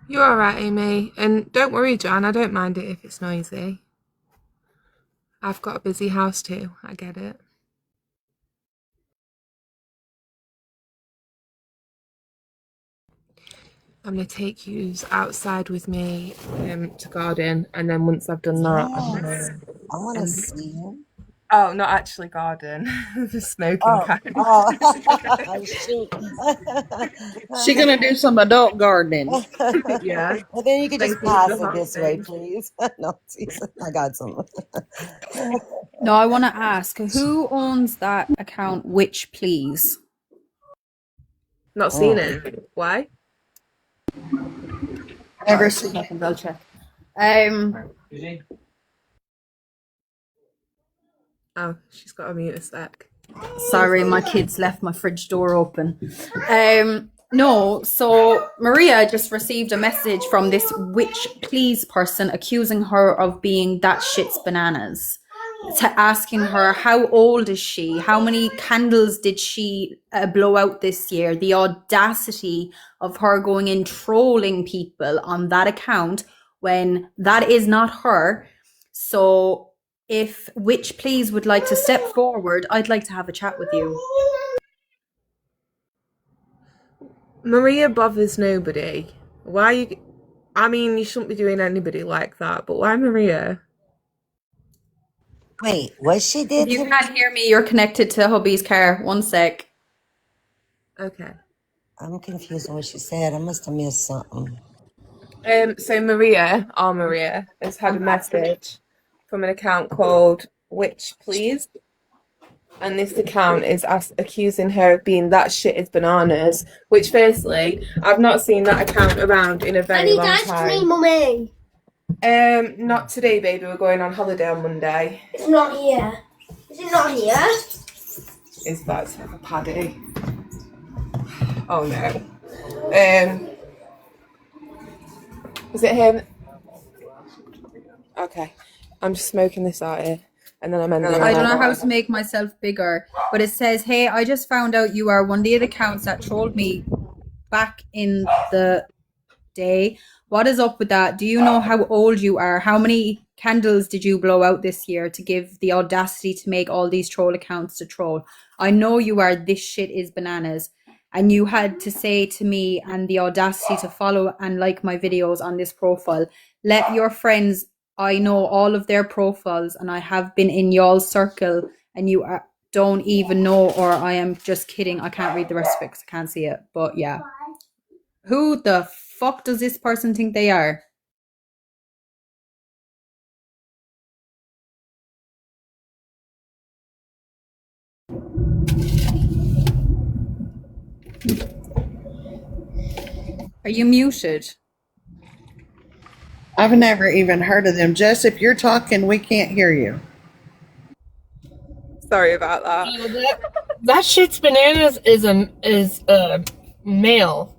You're all right, Amy. And don't worry, Jan, I don't mind it if it's noisy. I've got a busy house too. I get it. I'm going to take yous outside with me to garden. And then once I've done that, I'm Yes. gonna... I want to see you. Oh, not actually garden. The smoking kind. Oh, shoot. She gonna do some adult gardening. Yeah. Well, then you could just Thank you pass for the it this way, hot please. No, Jesus, I got some. No, I want to ask who owns that account, which please? Not seen it. Why? Never seen. Second, I'll check. Oh, she's got to mute a sec. Sorry, my kids left my fridge door open. No, so Maria just received a message from this witch please person accusing her of being that shit's bananas. Asking her how old is she, how many candles did she blow out this year, the audacity of her going in trolling people on that account when that is not her. So if Witch Please would like to step forward, I'd like to have a chat with you. Maria bothers nobody. Why you... I mean, you shouldn't be doing anybody like that, but why Maria? Wait, what she did If you to can't hear me, you're connected to hubby's car. 1 sec. Okay. I'm confused on what she said. I must have missed something. So Maria, our Maria, has had a message from an account called Witch Please. And this account is accusing her of being that shit is bananas. Which, firstly, I've not seen that account around in a very long ice time. cream, mummy. Not today, baby. We're going on holiday on Monday. It's not here. Is it not here? Is that a paddy? Oh no. Is it him? Okay. I'm just smoking this out here. And then I'm ending I don't know how to make myself bigger, but it says, hey, I just found out you are one of the accounts that trolled me back in the day. What is up with that? Do you know how old you are? How many candles did you blow out this year to give the audacity to make all these troll accounts to troll? I know you are this shit is bananas. And you had to say to me and the audacity to follow and like my videos on this profile. Let your friends, I know all of their profiles and I have been in y'all's circle and you don't even know, or I am just kidding. I can't read the rest of it because I can't see it. But yeah. Who the fuck does this person think they are? Are you muted? I've never even heard of them. Jess, if you're talking, we can't hear you. Sorry about that. That shit's bananas is a male.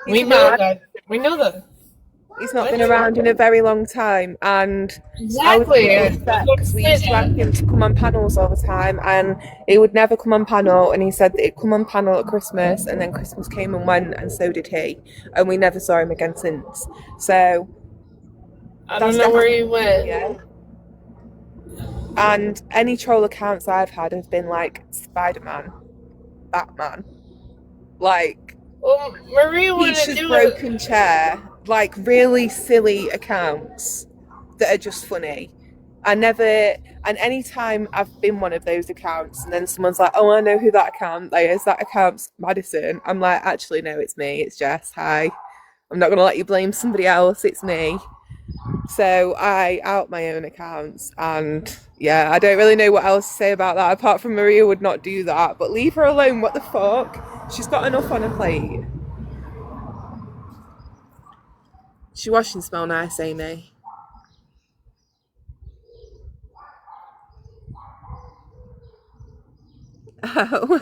We know that. We know that. He's not been around in a very long time, and Exactly. I was because we used to ask him to come on panels all the time, and he would never come on panel. And he said that he'd come on panel at Christmas, and then Christmas came and went, and so did he, and we never saw him again since. So I don't know where he went. yeah. And any troll accounts I've had have been like Spider-Man, Batman, like Well, Maria wanted to Peach's do broken chair, like really silly accounts that are just funny. And any time I've been one of those accounts and then someone's like, oh, I know who that account is, that account's Madison. I'm like, actually, no, it's me, it's Jess, hi. I'm not going to let you blame somebody else, it's me. So I out my own accounts, and yeah, I don't really know what else to say about that, apart from Maria would not do that, but leave her alone, what the fuck? She's got enough on her plate. She wash and smell nice, Amy. Oh.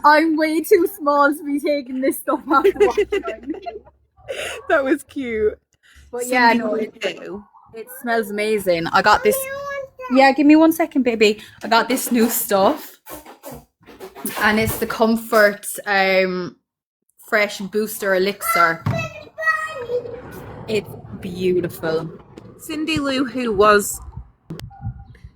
I'm way too small to be taking this stuff out of the That was cute. But yeah, Cindy, no, what it, do you do? it smells amazing. I got this. Yeah, give me 1 second, baby. I got this new stuff, and it's the Comfort Fresh Booster Elixir. It's beautiful. Cindy Lou,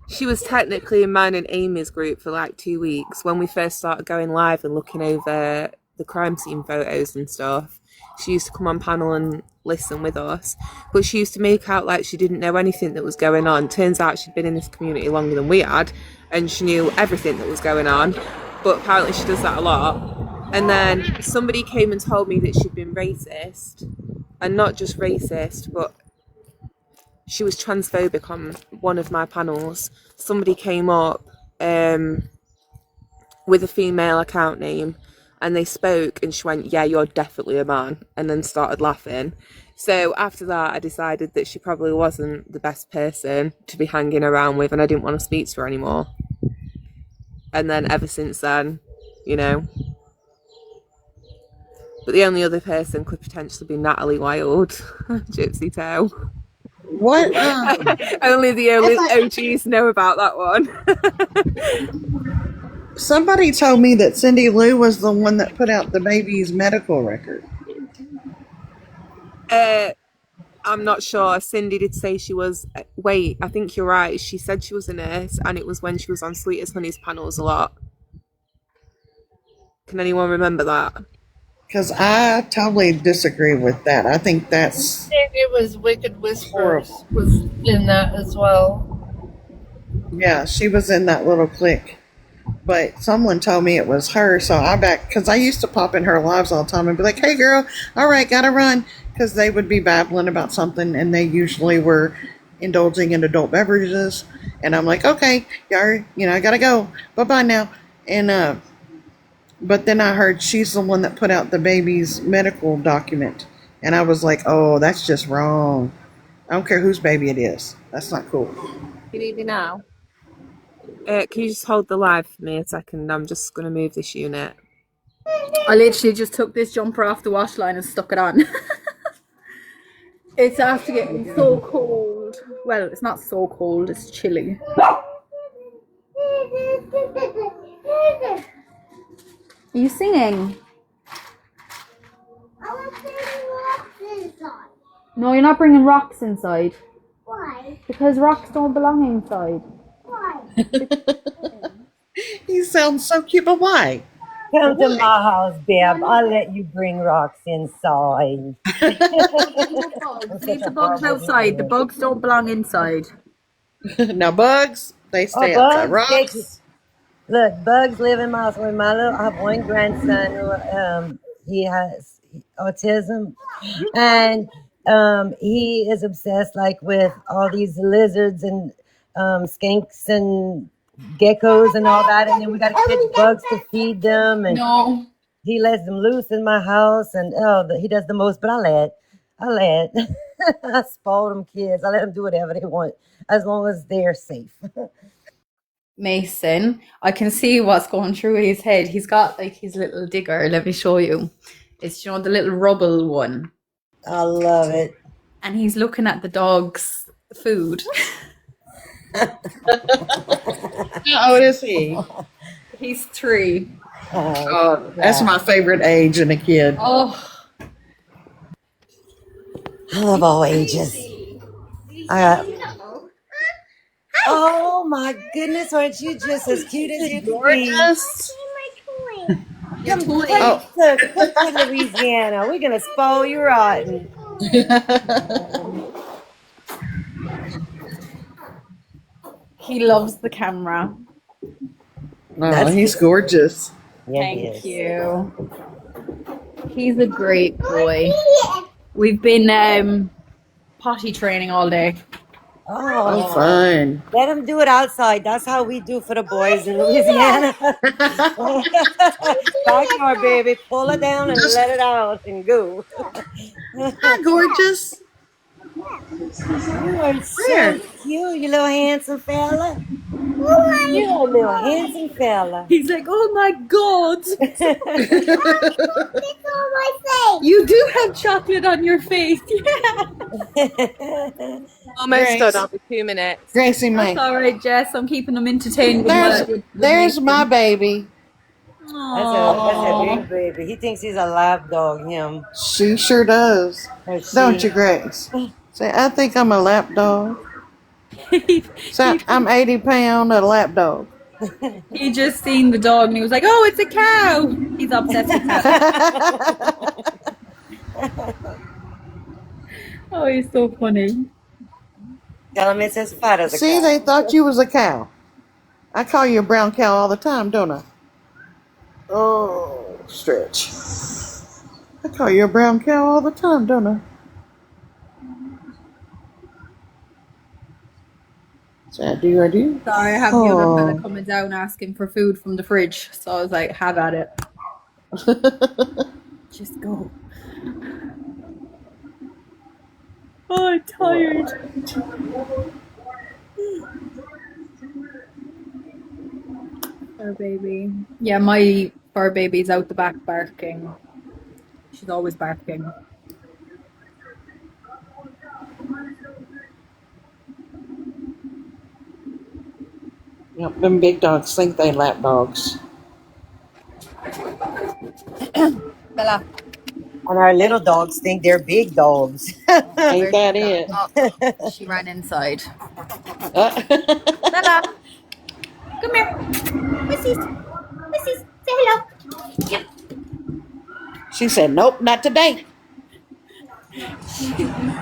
she was technically in mine and Amy's group for like 2 weeks when we first started going live and looking over the crime scene photos and stuff. She used to come on panel and listen with us, but she used to make out like she didn't know anything that was going on. Turns out she'd been in this community longer than we had, and she knew everything that was going on, but apparently she does that a lot. And then somebody came and told me that she'd been racist, and not just racist, but she was transphobic on one of my panels. Somebody came up with a female account name, and they spoke, and she went, yeah, you're definitely a man, and then started laughing. So after that, I decided that she probably wasn't the best person to be hanging around with, and I didn't want to speak to her anymore. And then ever since then, you know. But the only other person could potentially be Natalie Wild, Gypsy Toe. What? Only the OGs know about that one. Somebody told me that Cindy Lou was the one that put out the baby's medical record. I'm not sure. Cindy did say she was. Wait, I think you're right. She said she was a nurse, and it was when she was on Sweet as Honey's panels a lot. Can anyone remember that? Because I totally disagree with that. I think that's. It was Wicked Whispers was in that as well. Yeah, she was in that little clique. But someone told me it was her, so I because I used to pop in her lives all the time and be like, hey girl, all right, gotta run. Because they would be babbling about something, and they usually were indulging in adult beverages. And I'm like, okay, I gotta go. Bye-bye now. And, but then I heard she's the one that put out the baby's medical document. And I was like, oh, that's just wrong. I don't care whose baby it is. That's not cool. You need me now? Can you just hold the live for me a second? I'm just going to move this unit. I literally just took this jumper off the wash line and stuck it on. It's after getting so cold. Well, it's not so cold, it's chilly. Are you singing? I want to bring rocks inside. No, you're not bringing rocks inside. Why? Because rocks don't belong inside. Why? He sounds so cute, but why? Come to my house, Beb. I'll let you bring rocks inside. Leave the bugs outside. The bugs don't belong inside. Now, bugs, they stay Oh, outside. Bugs, Rocks. Look, Bugs live in my house with my little. I have one grandson who he has autism, and he is obsessed like with all these lizards and skinks and geckos and all that, and then we got to catch bugs to feed them, and No. he lets them loose in my house, and he does the most, but I let I spoil them kids. I let them do whatever they want as long as they're safe. Mason, I can see what's going through his head. He's got like his little digger. Let me show you. It's the little rubble one. I love it. And he's looking at the dog's food. How old is he? He's 3. Oh, that's my favorite age in a kid. Oh, I love all ages. Oh my goodness, aren't you just as cute as you can be? Gorgeous. Come toy. to Louisiana. We're gonna spoil you rotten. He loves the camera. Oh, That's he's good. gorgeous. Yeah, he Thank is. you. He's a great boy. We've been potty training all day. Oh, Oh, fun. let them do it outside. That's how we do for the boys in Louisiana. Backyard, baby. Pull it down and let it out and go. Hi, gorgeous. You are so Where? cute, you little handsome fella. You're a little handsome fella. He's like, oh my god, It's on my face. you do have chocolate on your face. Yeah. Almost Grace. done. I'll be 2 minutes. Gracie That's May. all right, Jess. I'm keeping them entertained with There's my baby. That's a Aww. big baby. He thinks he's a lap dog, him. She sure does. Or she. Don't you, Grace? Say, I think I'm a lap dog. So I'm 80 pound a lap dog. He just seen the dog and he was like, oh, it's a cow. He's obsessed with cows. Oh, he's so funny. Tell him it's as fat as a See, cow. they thought you was a cow. I call you a brown cow all the time, don't I? Oh, stretch. I call you a brown cow all the time, don't I? So I do. Sorry, I have the other Oh. fella coming down asking for food from the fridge. So I was like, have at it. Just go. Oh, I'm tired. Fur baby. Yeah, my fur baby's out the back barking. She's always barking. Yep, them big dogs think they lap dogs. Bella. And our little dogs think they're big dogs. Ain't that it? Oh, she ran inside. Uh, Bella, come here. Missies, say hello. she said, nope, not today.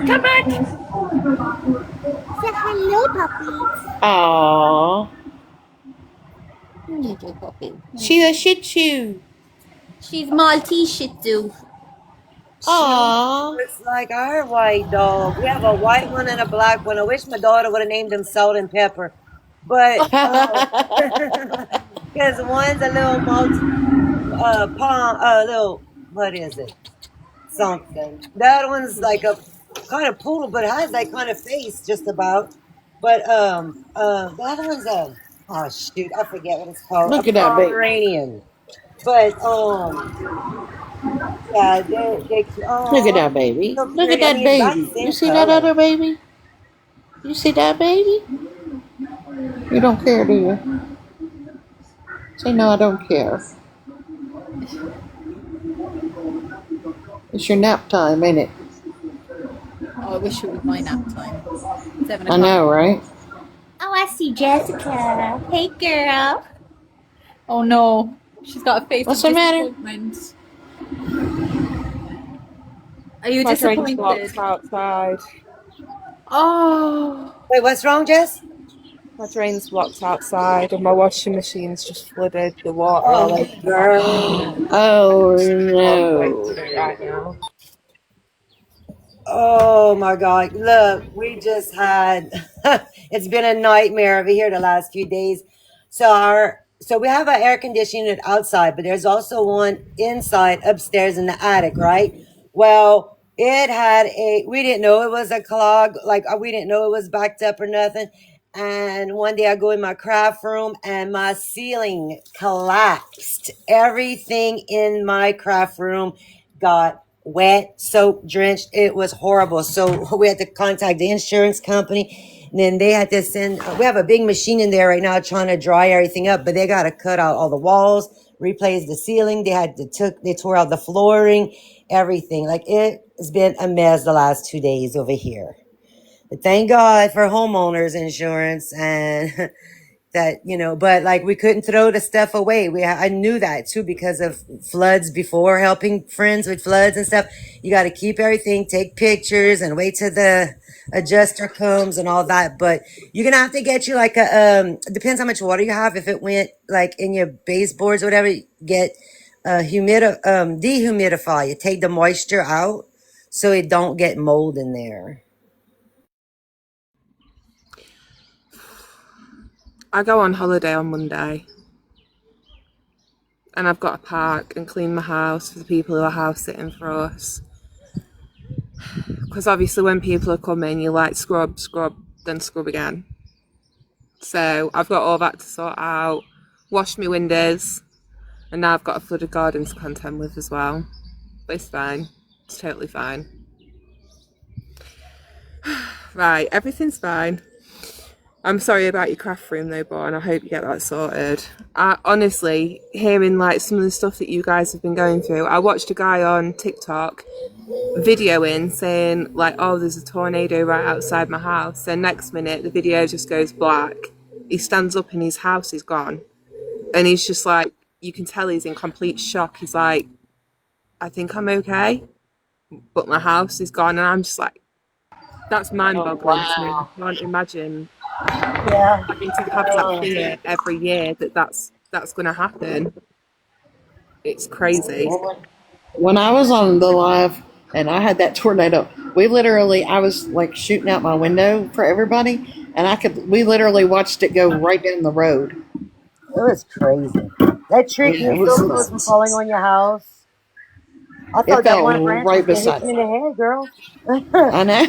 Come back. Say hello, puppies. Aww. Little puppy. She's a Shih Tzu. She's Maltese Shih Tzu. Aww. It's like our white dog. We have a white one and a black one. I wish my daughter would have named him Salt and Pepper. But because one's a little little, what is it? Something. The other one's like a kind of poodle, but it has that kind of face just about. But the other one's oh shoot, I forget what it's called. Look A at that baby. Pomeranian. But yeah, they Look at that baby. so Look at pretty. I that mean, about the baby. same You see that color. other baby? You see that baby? You don't care, do you? Say, no, I don't care. It's your nap time, ain't it? Oh, I wish it was my nap time. 7 I o'clock. know, right? Oh, I see Jessica. Hey, girl. Oh no, she's got a face What's of the matter? disappointment. Are you My train's disappointed? blocked outside. Oh, Wait, what's wrong, Jess? My drain's blocked outside, and my washing machine's just flooded the water. Oh, Like, girl. Oh, going no. through it right now. Oh my God. Look, we just had it's been a nightmare over here the last few days. So we have an air conditioning unit outside, but there's also one inside upstairs in the attic, right? Well, it had we didn't know it was a clog, like we didn't know it was backed up or nothing. And one day I go in my craft room and my ceiling collapsed. Everything in my craft room got wet, soaked, drenched. It was horrible. So we had to contact the insurance company. And then they had to send, we have a big machine in there right now trying to dry everything up, but they got to cut out all the walls, replace the ceiling. They tore out the flooring, everything. Like it has been a mess the last 2 days over here. But thank God for homeowners insurance and that, you know, but like we couldn't throw the stuff away. I knew that too because of floods before, helping friends with floods and stuff. You got to keep everything, take pictures and wait till the adjuster comes and all that. But you're going to have to get you like it depends how much water you have. If it went like in your baseboards or whatever, get dehumidify. You take the moisture out so it don't get mold in there. I go on holiday on Monday and I've got to park and clean my house for the people who are house sitting for us. Because obviously when people are coming, you like scrub, then scrub again. So I've got all that to sort out, wash my windows, and now I've got a flooded garden to contend with as well. But it's fine. It's totally fine. Right, everything's fine. I'm sorry about your craft room though, Bon. I hope you get that sorted. Honestly, hearing like some of the stuff that you guys have been going through, I watched a guy on TikTok videoing saying like, oh, there's a tornado right outside my house. And next minute, the video just goes black. He stands up and his house is gone. And he's just like, you can tell he's in complete shock. He's like, I think I'm okay, but my house is gone. And I'm just like, that's mind-boggling to me. I can't imagine having to have that fear every year that's going to happen. It's crazy. When I was on the live and I had that tornado, I was like shooting out my window for everybody, and we literally watched it go right down the road. It was crazy. That tree was so close from falling on your house. I thought that one branch was going to hit you in the head, girl. I know.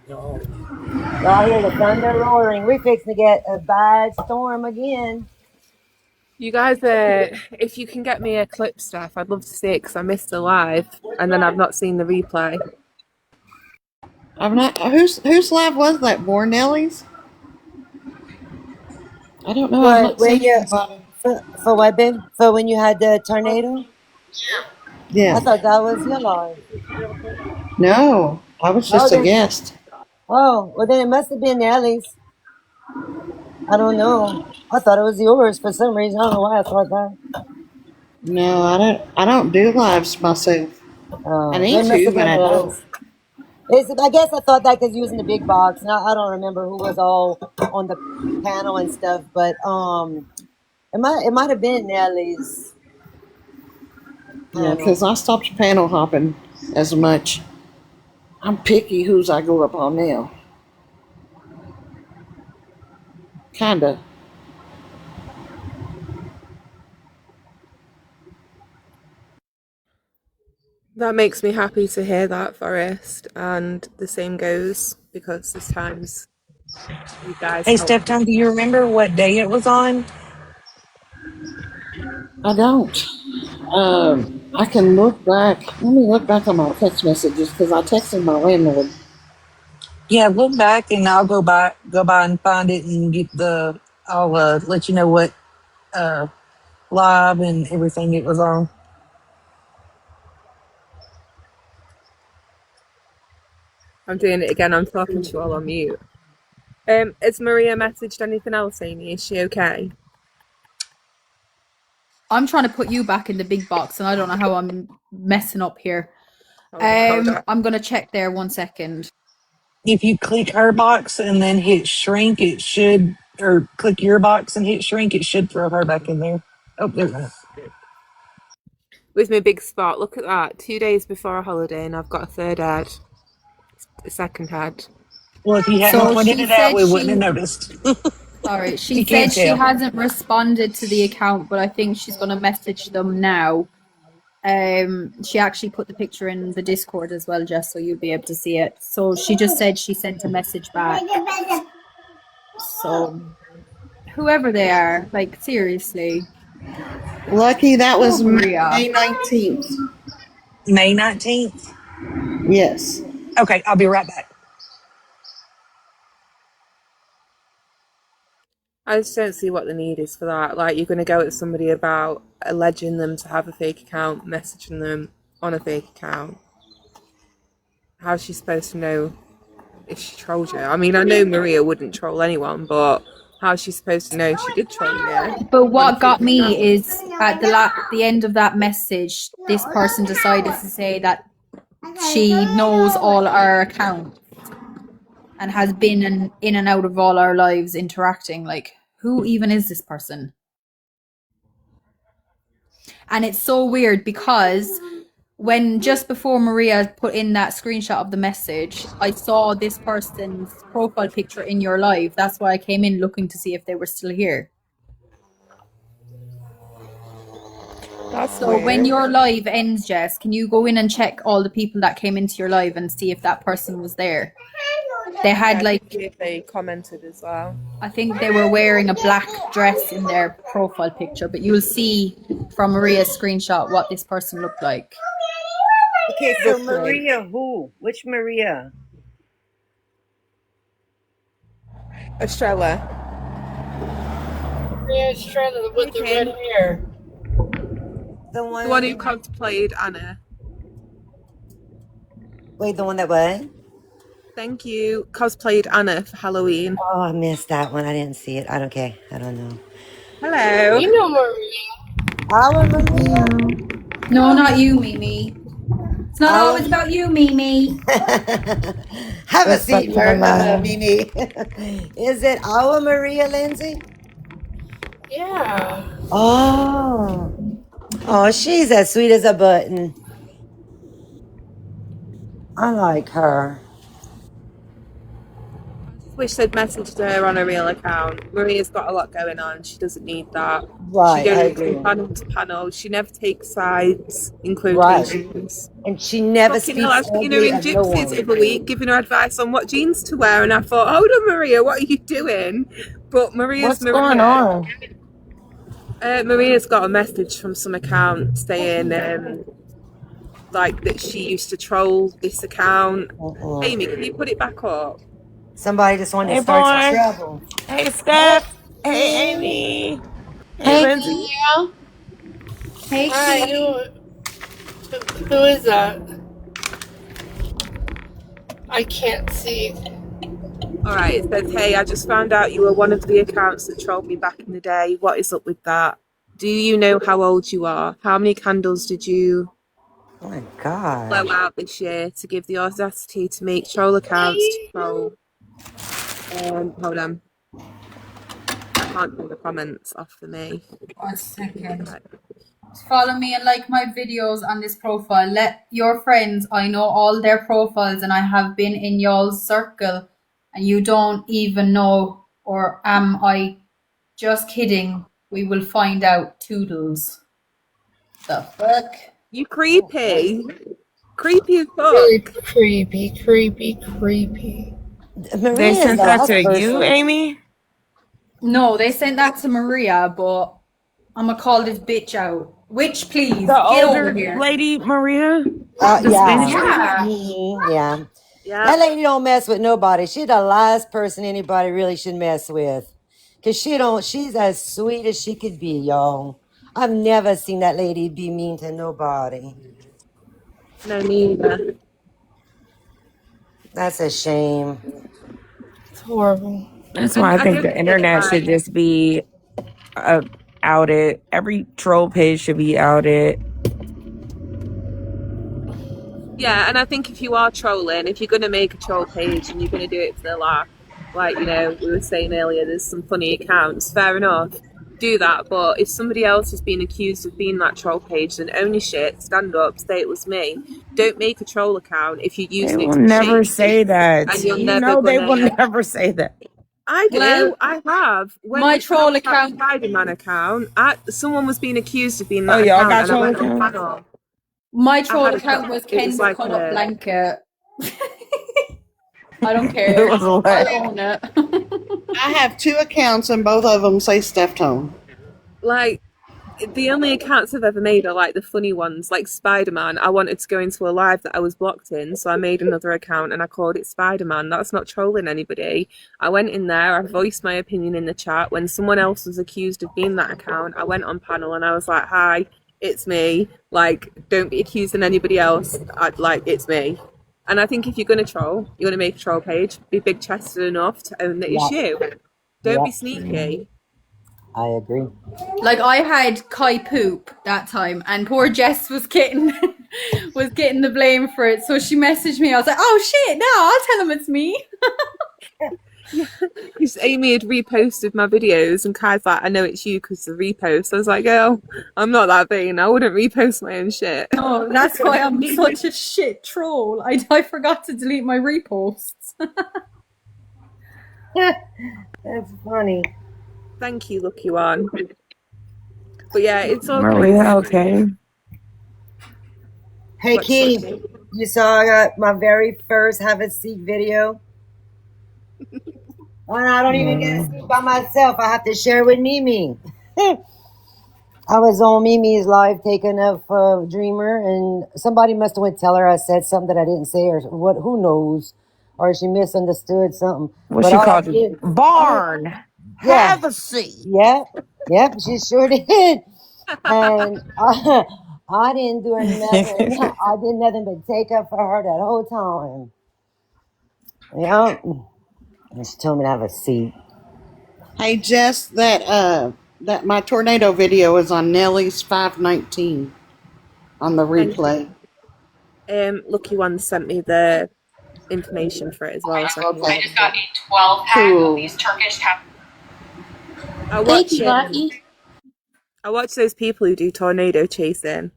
Y'all hear the thunder roaring. We're fixing to get a bad storm again. You guys, if you can get me a clip, Steph, I'd love to see it because I missed the live and then I've not seen the replay. I've not. Whose live was that? Bornelli's? I don't know. For what, babe? For when you had the tornado? Yeah. I thought that was your live. No, I was just a guest. Oh, well then it must have been Nellie's. I don't know. I thought it was yours for some reason. I don't know why I thought that. No, I don't do lives myself. I need to, but I don't. I guess I thought that because you was in the big box. Now I don't remember who was all on the panel and stuff, but it might have been Nellie's. Yeah, because I stopped panel hopping as much. I'm picky whose I go up on now. Kinda. That makes me happy to hear that, Forrest, and the same goes because there's times you guys. Hey, Steph, do you remember what day it was on? I don't. I can look back. Let me look back on my text messages because I texted my landlord. Yeah, look back and I'll go by and find it and I'll let you know what live and everything it was on. I'm doing it again. I'm talking to you all on mute. Has Maria messaged anything else, Amy? Is she okay? I'm trying to put you back in the big box and I don't know how I'm messing up here. I'm going to check there 1 second. If you click her box and then hit shrink, or click your box and hit shrink, it should throw her back in there. Oh, there we go. With my big spot, look at that. 2 days before a holiday and I've got a third ad. A second ad. Well, if you hadn't pointed it out, we wouldn't have noticed. Sorry, she said she hasn't responded to the account, but I think she's going to message them now. She actually put the picture in the Discord as well, just so you'll be able to see it. So she just said she sent a message back. So whoever they are, like seriously. Lucky that was Maria. May 19th. May 19th? Yes. Okay, I'll be right back. I just don't see what the need is for that. Like, you're going to go at somebody about alleging them to have a fake account, messaging them on a fake account. How's she supposed to know if she trolled you? I mean, I know Maria wouldn't troll anyone, but How's she supposed to know she did troll you? But what On got me Twitter? is at the end of that message, this person decided to say that she knows all our accounts and has been in and out of all our lives interacting. Like, who even is this person? And it's so weird because when just before Maria put in that screenshot of the message, I saw this person's profile picture in your live. That's why I came in looking to see if they were still here. That's So when weird. your live ends, Jess, can you go in and check all the people that came into your live and see if that person was there? They had like, If they commented as well. I think they were wearing a black dress in their profile picture, but you'll see from Maria's screenshot what this person looked like. Okay, so Maria who? Which Maria? Estrella. Maria Estrella with the red hair. The The one. one who cosplayed Anna. Wait, the one that what? Thank you. Cosplayed Anna for Halloween. Oh, I missed that one. I didn't see it. I don't care. I don't know. Hello. You know Maria. Our Maria. No, not you, Mimi. It's not always about you, Mimi. Have a Respect seat, to the man. Mimi. Is it our Maria, Lindsay? Yeah. Oh. Oh, she's as sweet as a button. I like her. Wish they'd messaged her on a real account. Maria's got a lot going on. She doesn't need that. Right, She I goes agree. from panel to panel. She never takes sides in Right. quotations. And she never Fucking speaks hell, I was seeing her ugly in of no Gypsies the one. other week, giving her advice on what jeans to wear, and I thought, hold on, Maria, what are you doing? But Maria's What's Maria. going on? Maria's got a message from some account saying like that she used to troll this account. Amy, can you put it back up? Somebody just wanted Hey, to start some boy. trouble. Hey, Steph. Hey, Amy. Hey, Hey, Lindsay. Yeah. Hey, Hi. Who is that? I can't see. Alright, it says, hey, I just found out you were one of the accounts that trolled me back in the day. What is up with that? Do you know how old you are? How many candles did you oh my God. blow out this year to give the audacity to make troll accounts to troll? Hold on. I can't do the comments off for me. 1 second. Follow me and like my videos on this profile. Let your friends, I know all their profiles and I have been in y'all's circle and you don't even know, or am I just kidding? We will find out. Toodles. The fuck? You creepy. Creepy as fuck. Really creepy. Maria They is sent the that last to you, person. Amy? No, they sent that to Maria, but I'm gonna call this bitch out. Witch, please, The get older over here. lady, Maria? Yeah. Spanish Yeah. Yeah. Yeah. That lady don't mess with nobody. She the last person anybody really should mess with. Cause she's as sweet as she could be, y'all. I've never seen that lady be mean to nobody. No, me either. That's a shame. It's horrible. That's why I I think don't the get internet why. should just be outed. Every troll page should be outed. Yeah, and I think if you are trolling, if you're going to make a troll page and you're going to do it for the laugh, like, you know, we were saying earlier, there's some funny accounts, fair enough, do that. But if somebody else has been accused of being that troll page, then own your shit, stand up, say it was me. Don't make a troll account if you're They using it will to never shame say that. and you're You never know they will gonna. never say that. I do. Well, I have. When my I troll was that account. Spider-Man account, someone was being accused of being Oh, that y'all account, got and I troll went on accounts? panel. My I troll had a account was it Ken's was like cut up a blanket. I don't It care. was I what? own it. I have 2 accounts and both of them say Steph Tone. like the only accounts I've ever made are like the funny ones, like Spider-Man. I wanted to go into a live that I was blocked in, so I made another account and I called it Spider-Man. That's not trolling anybody. I went in there, I voiced my opinion in the chat. When someone else was accused of being that account, I went on panel and I was like, hi, it's me. Like, don't be accusing anybody else. It's me. And I think if you're going to troll, you're going to make a troll page, be big-chested enough to own that it's Yeah. you. Don't be Yep, sneaky. I agree. Like I had Kai poop that time, and poor Jess was getting was getting the blame for it. So she messaged me. I was like, "Oh shit! No, I'll tell him it's me." Because Amy had reposted my videos, and Kai's like, I know it's you because the repost. I was like, girl, I'm not that vain. I wouldn't repost my own shit. Oh, that's why I'm such a shit troll. I forgot to delete my reposts. That's funny. Thank you, lucky one. But yeah, it's all Maria, okay. Hey, What's Key, up? you saw I got my very first Have a Seat video? And I don't even get a seat by myself. I have to share with Mimi. I was on Mimi's live taking of Dreamer, and somebody must have went tell her I said something that I didn't say, or what? Who knows? Or she misunderstood something. What But she all I called did, it? Barn. yeah, Have a seat. yep, she sure did. And I didn't do nothing. I did nothing but take up for her that whole time. Yeah, and she told me to have a seat. Hey, Jess, that my tornado video is on Nellie's 519 on the Thank replay. you. Lucky one sent me the information for it as well. So Okay. I just got a 12-pack of these Turkish Thank you, Lucky. I watch those people who do tornado chasing,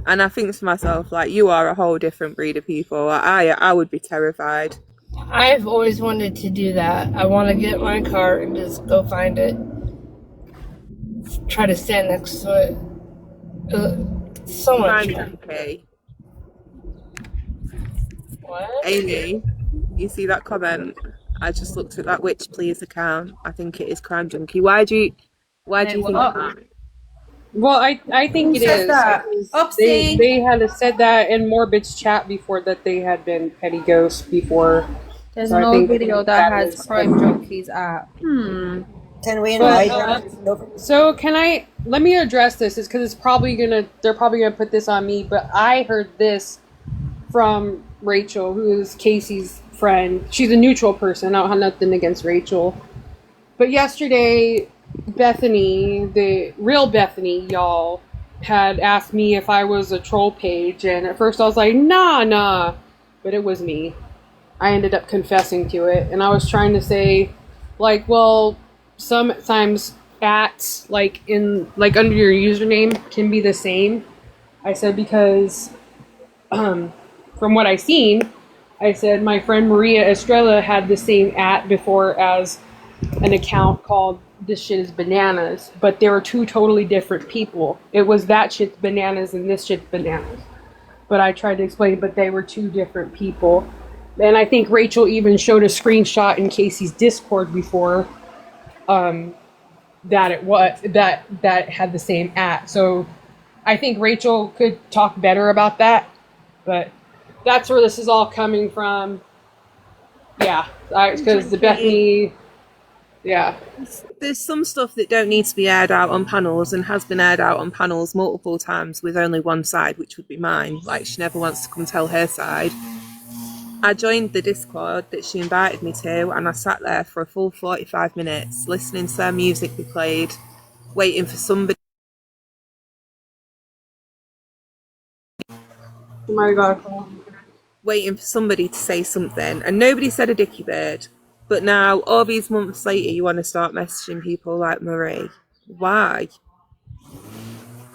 and I think to myself, like, you are a whole different breed of people. I would be terrified. I've always wanted to do that. I want to get my car and just go find it. Try to stand next to it. So much fun. Okay. What? Amy, you see that comment? I just looked at that Witch Please account. I think it is Crime Junkie. Why do you think that? Well, I think it is. that? Because Oopsie. They had said that in Morbid's chat before that they had been petty ghosts before. There's So I no think video that has is- Crime Junkies app. Can we But, invite her? So let me address this, is because they're probably gonna put this on me, but I heard this from Rachel, who is Casey's friend. She's a neutral person. I don't have nothing against Rachel. But yesterday, Bethany, the real Bethany, y'all, had asked me if I was a troll page, and at first I was like, nah, but it was me. I ended up confessing to it, and I was trying to say, like, well, sometimes ats, like under your username, can be the same. I said because, from what I seen, I said my friend Maria Estrella had the same at before as an account called This Shit Is Bananas, but they were two totally different people. It was That Shit's Bananas and This Shit's Bananas. But I tried to explain, but they were two different people. And I think Rachel even showed a screenshot in Casey's Discord before, that it was that had the same at. So I think Rachel could talk better about that, but that's where this is all coming from. Yeah, because the Bethany, yeah. There's some stuff that don't need to be aired out on panels and has been aired out on panels multiple times with only one side, which would be mine. Like, she never wants to come tell her side. I joined the Discord that she invited me to, and I sat there for a full 45 minutes listening to their music be played, waiting for somebody. Oh my god. Waiting for somebody to say something, and nobody said a dicky bird. But now, all these months later, you want to start messaging people like Marie. Why?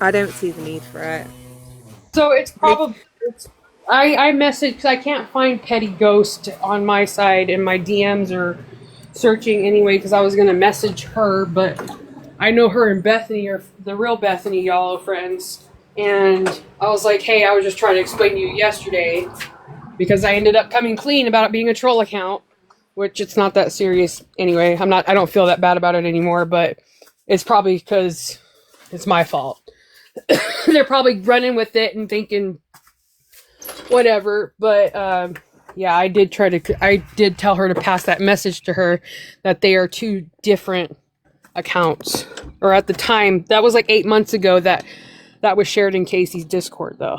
I don't see the need for it. So it's probably I messaged because I can't find Petty Ghost on my side, and my DMs are searching anyway because I was gonna message her, but I know her and Bethany are the real Bethany, y'all are friends, and I was like, hey, I was just trying to explain to you yesterday because I ended up coming clean about it being a troll account, which it's not that serious anyway. I don't feel that bad about it anymore, but it's probably because it's my fault. They're probably running with it and thinking whatever, but yeah, I did tell her to pass that message to her that they are two different accounts. Or at the time, that was like 8 months ago that was shared in Casey's Discord though.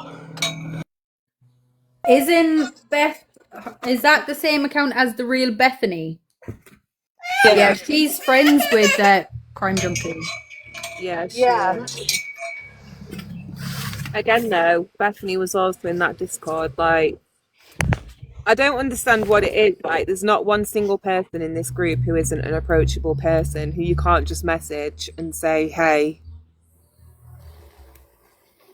Is that the same account as the real Bethany? Yeah, she's friends with that crime junkie. Yeah, Yeah. again though, Bethany was also in that Discord. Like, I don't understand what it is. Like, there's not one single person in this group who isn't an approachable person who you can't just message and say, hey,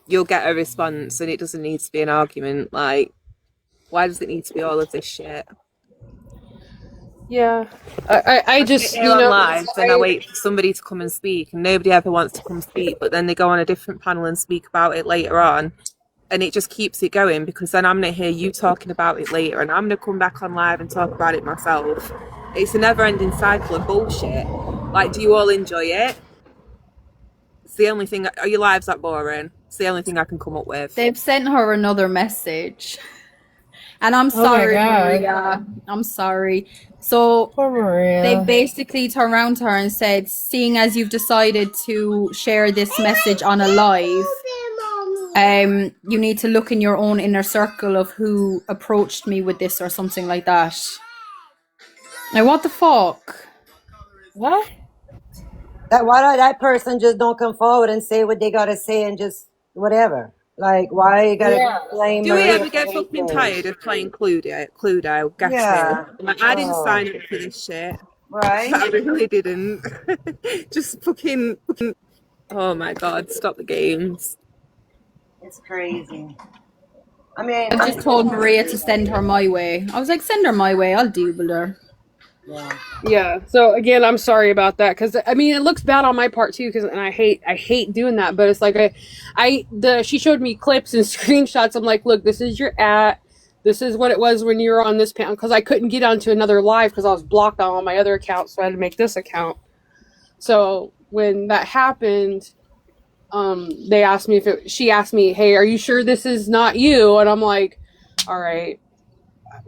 you'll get a response, and it doesn't need to be an argument. Like, why does it need to be all of this shit? Yeah. I just, Sit here on live, then I wait for somebody to come and speak, and nobody ever wants to come speak, but then they go on a different panel and speak about it later on, and it just keeps it going, because then I'm going to hear you talking about it later, and I'm going to come back on live and talk about it myself. It's a never-ending cycle of bullshit. Like, do you all enjoy it? It's the only thing. Are your lives that boring? It's the only thing I can come up with. They've sent her another message. And I'm Oh my sorry, God. Maria. I'm sorry. So Poor Maria. they basically turned around to her and said, seeing as you've decided to share this message on a live, you need to look in your own inner circle of who approached me with this or something like that. Now, what the fuck? What? Why don't that person just don't come forward and say what they gotta say and just whatever? Like, why you gotta Yeah. blame Do we Maria ever for get fucking anything? tired of playing Cluedo, gassing? Yeah. Like, I didn't Oh. sign up for this shit. Right? I really didn't. Just fucking. Oh my god! Stop the games. It's crazy. I mean, I just told Maria to send her my way. I was like, send her my way. I'll deal with her. yeah. Yeah. So again, I'm sorry about that, because I mean it looks bad on my part too, and I hate doing that, but it's like she showed me clips and screenshots. I'm like, look, this is your this is what it was when you were on this panel, because I couldn't get onto another live because I was blocked on all my other accounts, so I had to make this account. So when that happened, they asked me she asked me, hey, are you sure this is not you? And I'm like, all right.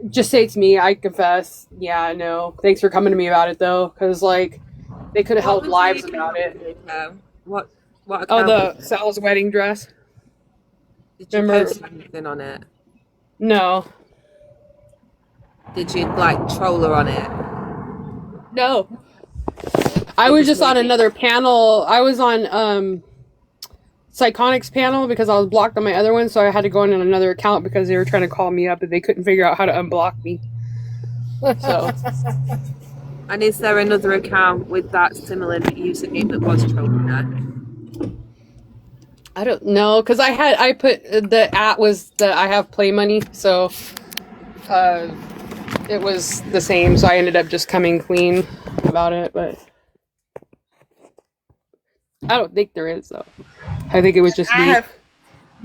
Just say it to me. I confess. Yeah, no. Thanks for coming to me about it, though, because like they could have held lives about it. What? Oh, account? the Sal's wedding dress. Did you remember- post anything on it? No, Did you like troll her on it? no. I was just on another panel. I was on Psychonics panel because I was blocked on my other one, so I had to go on another account because they were trying to call me up and they couldn't figure out how to unblock me. So. And is there another account with that similar username that was trolling that? I don't know, because I put the was the I have play money, so it was the same, so I ended up just coming clean about it, but I don't think there is, though. I think it was just me.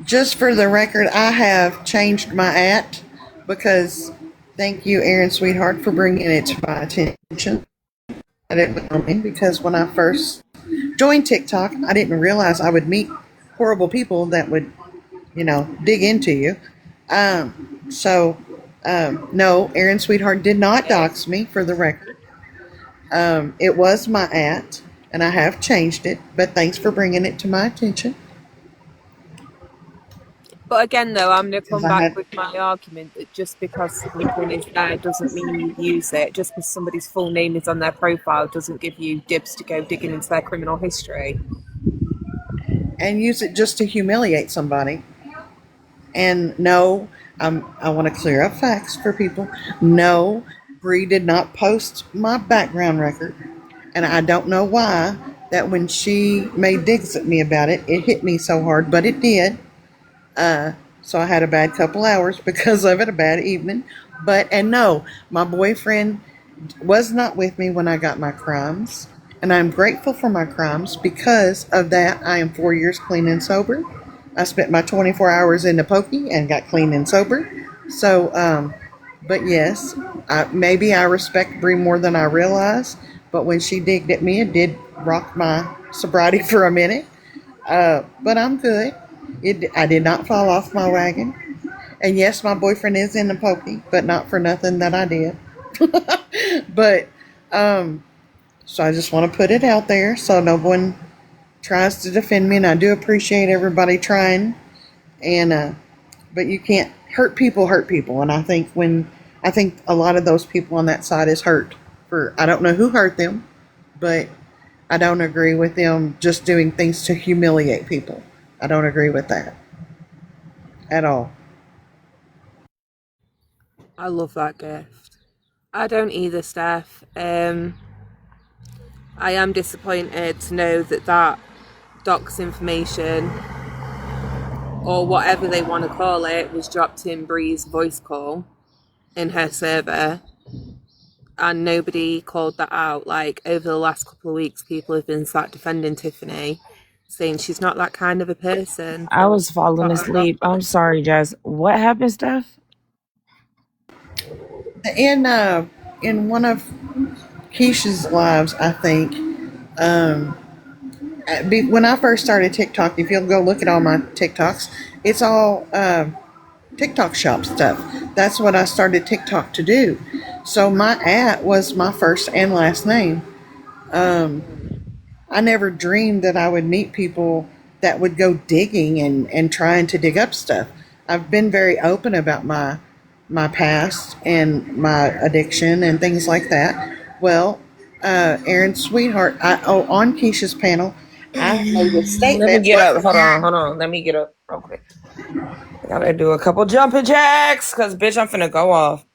Just for the record, I have changed my @ because thank you, Aaron Sweetheart, for bringing it to my attention. I didn't know me because when I first joined TikTok, I didn't realize I would meet horrible people that would, dig into you. No, Aaron Sweetheart did not dox me, for the record. It was my @ and I have changed it, but thanks for bringing it to my attention. But again, though, I'm going to come Because I back had- with my argument that just because something is there doesn't mean you use it. Just because somebody's full name is on their profile doesn't give you dibs to go digging into their criminal history. And use it just to humiliate somebody. And no, I want to clear up facts for people. No, Bree did not post my background record. And I don't know why that when she made digs at me about it, it hit me so hard, but it did. So I had a bad couple hours because of it, a bad evening. And no, my boyfriend was not with me when I got my crimes. And I'm grateful for my crimes. Because of that, I am 4 years clean and sober. I spent my 24 hours in the pokey and got clean and sober. So, but yes, maybe I respect Bree more than I realize. But when she digged at me, it did rock my sobriety for a minute. But I'm good. I did not fall off my wagon. And yes, my boyfriend is in the pokey, but not for nothing that I did. But, so I just want to put it out there so no one tries to defend me. And I do appreciate everybody trying. And, but you can't hurt people. And I think a lot of those people on that side is hurt for, I don't know who hurt them, but I don't agree with them just doing things to humiliate people. I don't agree with that at all. I love that gift. I don't either, Steph. I am disappointed to know that doc's information, or whatever they want to call it, was dropped in Bree's voice call in her server, and nobody called that out. Like, over the last couple of weeks, people have been sat defending Tiffany, saying she's not that kind of a person. I was falling asleep. I'm sorry, Jess. What happened, Steph? In one of Keisha's lives, I think, when I first started TikTok, if you'll go look at all my TikToks, it's all TikTok shop stuff. That's what I started TikTok to do. So my @ was my first and last name. I never dreamed that I would meet people that would go digging and trying to dig up stuff. I've been very open about my past and my addiction and things like that. Well, Aaron Sweetheart, on Keisha's panel, I made a statement. Let me get up. Hold on. Let me get up real quick. I gotta do a couple jumping jacks, because, bitch, I'm finna go off.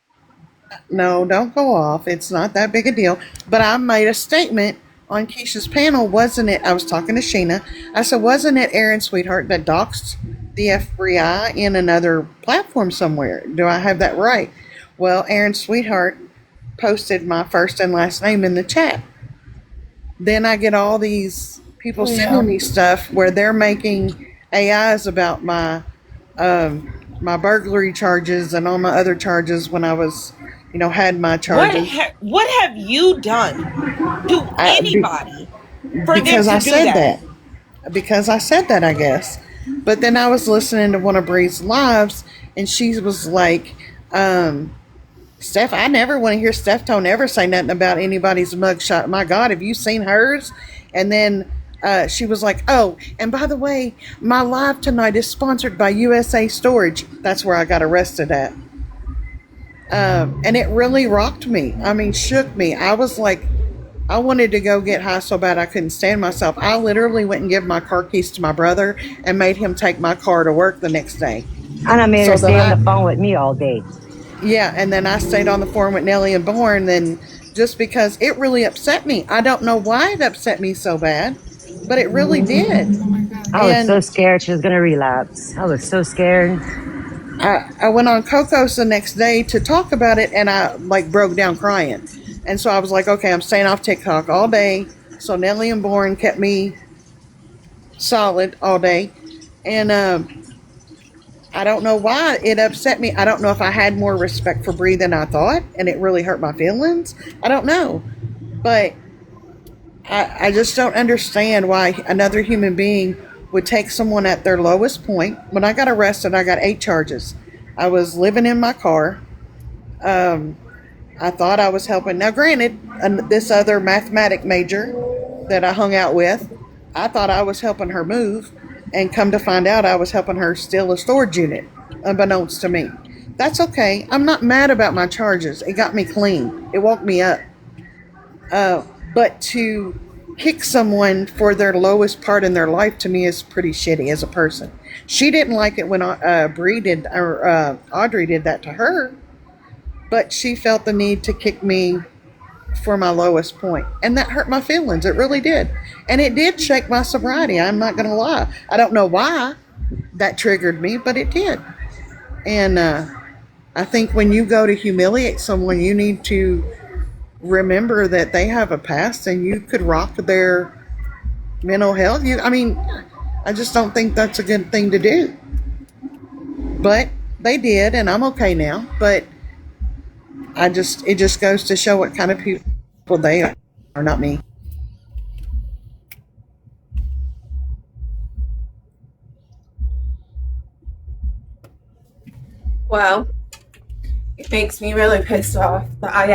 No, don't go off. It's not that big a deal. But I made a statement on Keisha's panel, wasn't it? I was talking to Sheena. I said, wasn't it Aaron Sweetheart that doxed the FBI in another platform somewhere? Do I have that right? Well, Aaron Sweetheart posted my first and last name in the chat. Then I get all these people sending me stuff where they're making AIs about my my burglary charges and all my other charges when I was, had my charges. What have you done to anybody for Because them I to do said that? Because I said that, I guess. But then I was listening to one of Bree's lives, and she was like, Steph, I never want to hear Steph Tone ever say nothing about anybody's mugshot. My God, have you seen hers? And then she was like, oh, and by the way, my live tonight is sponsored by USA Storage. That's where I got arrested at. And it really rocked me. I mean, shook me. I was like, I wanted to go get high so bad I couldn't stand myself. I literally went and gave my car keys to my brother and made him take my car to work the next day. And I made her stay on the phone with me all day. Yeah, and then I stayed on the phone with Nellie and Bourne, then just because it really upset me. I don't know why it upset me so bad, but it really did. I was so scared she was going to relapse. I was so scared. I went on Coco's the next day to talk about it, and I broke down crying. And so I was like, okay, I'm staying off TikTok all day. So Nellie and Bourne kept me solid all day. And I don't know why it upset me. I don't know if I had more respect for Bree than I thought, and it really hurt my feelings. I don't know. But I just don't understand why another human being would take someone at their lowest point. When I got arrested, I got 8 charges. I was living in my car. I thought I was helping. Now, granted, this other mathematic major that I hung out with, I thought I was helping her move, and come to find out I was helping her steal a storage unit, unbeknownst to me. That's okay. I'm not mad about my charges. It got me clean. It woke me up. But to kick someone for their lowest part in their life, to me, is pretty shitty as a person. She didn't like it when Bree did, or Audrey did that to her. But she felt the need to kick me for my lowest point. And that hurt my feelings. It really did. And it did shake my sobriety. I'm not going to lie. I don't know why that triggered me, but it did. And I think when you go to humiliate someone, you need to remember that they have a past and you could rock their mental health. I just don't think that's a good thing to do. But they did, and I'm okay now. But it just goes to show what kind of people they are, not me. Well, it makes me really pissed off that I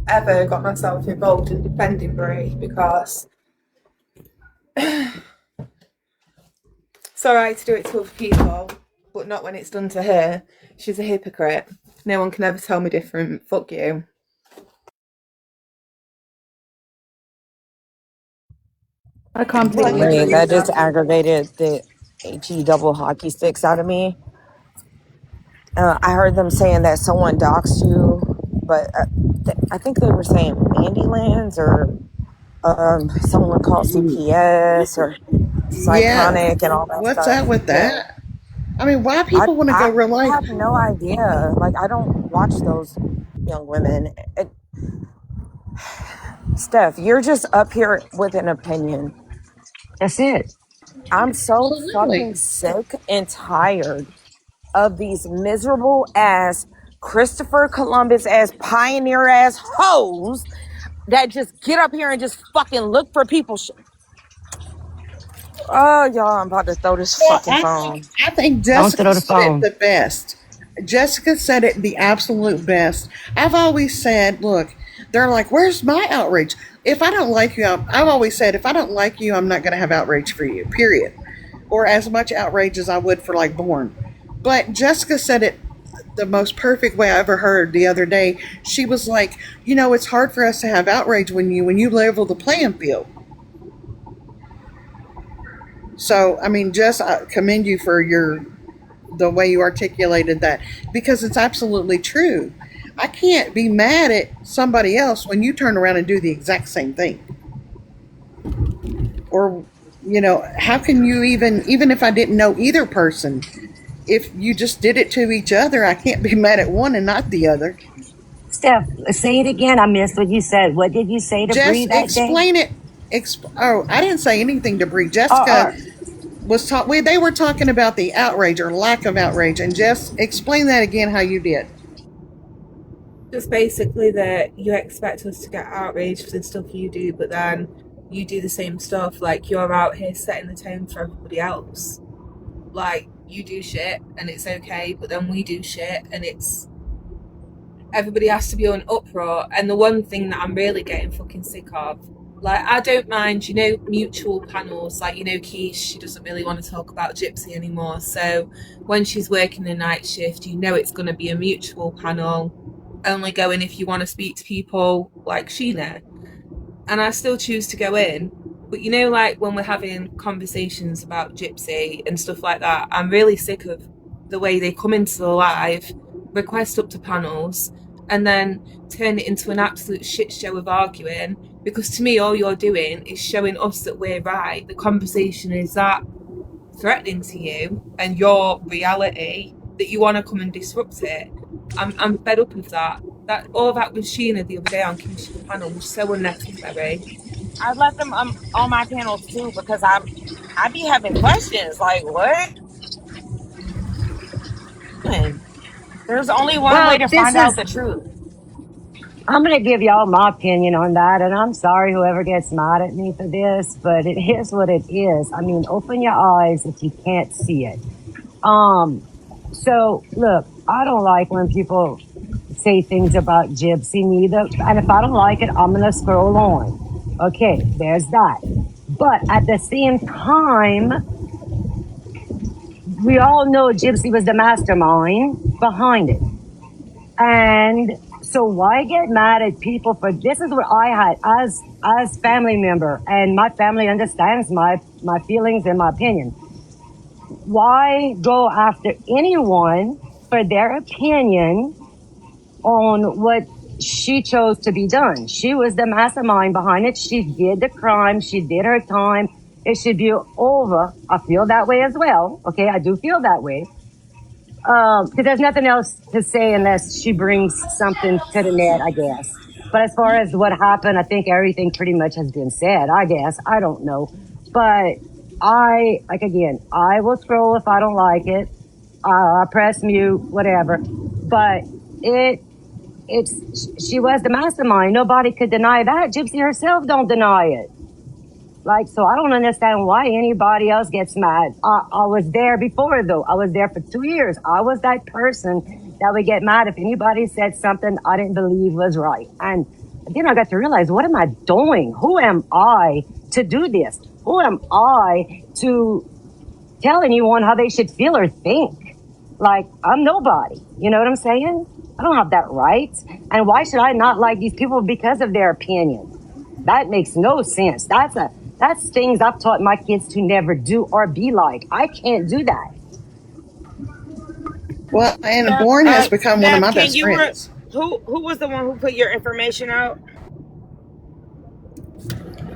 ever got myself involved in defending Bree, because it's alright to do it to other people, but not when it's done to her. She's a hypocrite. No one can ever tell me different. Fuck you. I completely I mean, agree that with just that. aggravated the HE double hockey sticks out of me. I heard them saying that someone doxed you, but I think they were saying Mandylands or someone called CPS or Yeah. Psychonic and all that What's stuff. up with Yeah, that? I mean, why I, people want to go I real life? have no idea. Like, I don't watch those young women. Steph, you're just up here with an opinion. That's it. I'm so Absolutely. fucking sick and tired of these miserable ass Christopher Columbus ass pioneer ass hoes that just get up here and just fucking look for people. Oh, y'all, I'm about to throw this Well, fucking phone. I think Don't Jessica throw the said it phone. the best. Jessica said it the absolute best. I've always said, look, they're like, where's my outrage? If I don't like you, I've always said, if I don't like you, I'm not going to have outrage for you, period. Or as much outrage as I would for like Bourne. But Jessica said it the most perfect way I ever heard the other day. She was like, it's hard for us to have outrage when you level the playing field. So, I mean, Jess, I commend you for the way you articulated that, because it's absolutely true. I can't be mad at somebody else when you turn around and do the exact same thing. Or, how can you even if I didn't know either person, if you just did it to each other, I can't be mad at one and not the other. Steph, say it again. I missed what you said. What did you say to Bree Jess, that day? explain it. I didn't say anything to Bree. Oh, Jessica was they were talking about the outrage or lack of outrage, and Jess, explain that again how you did. Just basically that you expect us to get outraged for the stuff you do, but then you do the same stuff. Like, you're out here setting the tone for everybody else. Like, you do shit and it's okay, but then we do shit and it's everybody has to be on uproar. And the one thing that I'm really getting fucking sick of, like, I don't mind, mutual panels. Like, Keish, she doesn't really want to talk about Gypsy anymore. So when she's working a night shift, it's going to be a mutual panel, only go in if you want to speak to people like Sheena. And I still choose to go in. But like when we're having conversations about Gypsy and stuff like that, I'm really sick of the way they come into the live, request up to panels, and then turn it into an absolute shit show of arguing. Because to me, all you're doing is showing us that we're right. The conversation is that threatening to you and your reality that you want to come and disrupt it. I'm fed up with that. All that with Sheena the other day on Keisha's panel was so unnecessary. I let them on my panels too, because I be having questions like, what? There's only one way to find out the truth. I'm going to give y'all my opinion on that, and I'm sorry whoever gets mad at me for this, but it is what it is. I mean, open your eyes if you can't see it. So, look, I don't like when people say things about Gypsy neither, and if I don't like it, I'm going to scroll on. Okay, there's that. But at the same time, we all know Gypsy was the mastermind behind it. And so why get mad at people for, this is what I had as family member, and my family understands my feelings and my opinion. Why go after anyone for their opinion on what she chose to be done? She was the mastermind behind it. She did the crime. She did her time. It should be over. I feel that way as well. Okay, I do feel that way. Because there's nothing else to say unless she brings something to the net, I guess. But as far as what happened, I think everything pretty much has been said, I guess. I don't know. But I will scroll if I don't like it. I press mute, whatever. But she was the mastermind. Nobody could deny that. Gypsy herself don't deny it. Like, so I don't understand why anybody else gets mad. I was there before, though. I was there for 2 years. I was that person that would get mad if anybody said something I didn't believe was right. And then I got to realize, what am I doing? Who am I to do this? Who am I to tell anyone how they should feel or think? Like, I'm nobody. You know what I'm saying? I don't have that right. And why should I not like these people because of their opinion? That makes no sense. That's things I've taught my kids to never do or be like. I can't do that. Well, and Bourne has become one of my Can best you friends. who was the one who put your information out?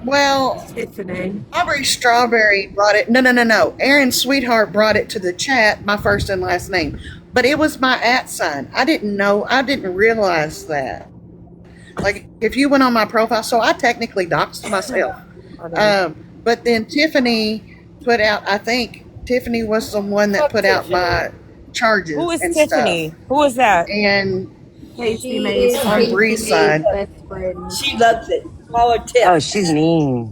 Well, Tiffany. Aubrey Strawberry brought it. No. Aaron Sweetheart brought it to the chat, my first and last name. But it was my @sign. I didn't know. I didn't realize that. Like, if you went on my profile, so I technically doxed myself. But then Tiffany put out, I think Tiffany was the one that put out my charges. Who is and Tiffany? Stuff. Who is that? And Casey She Mays. is on Bree's side. best friend. She loves it. Call her Tiff. Oh, she's mean.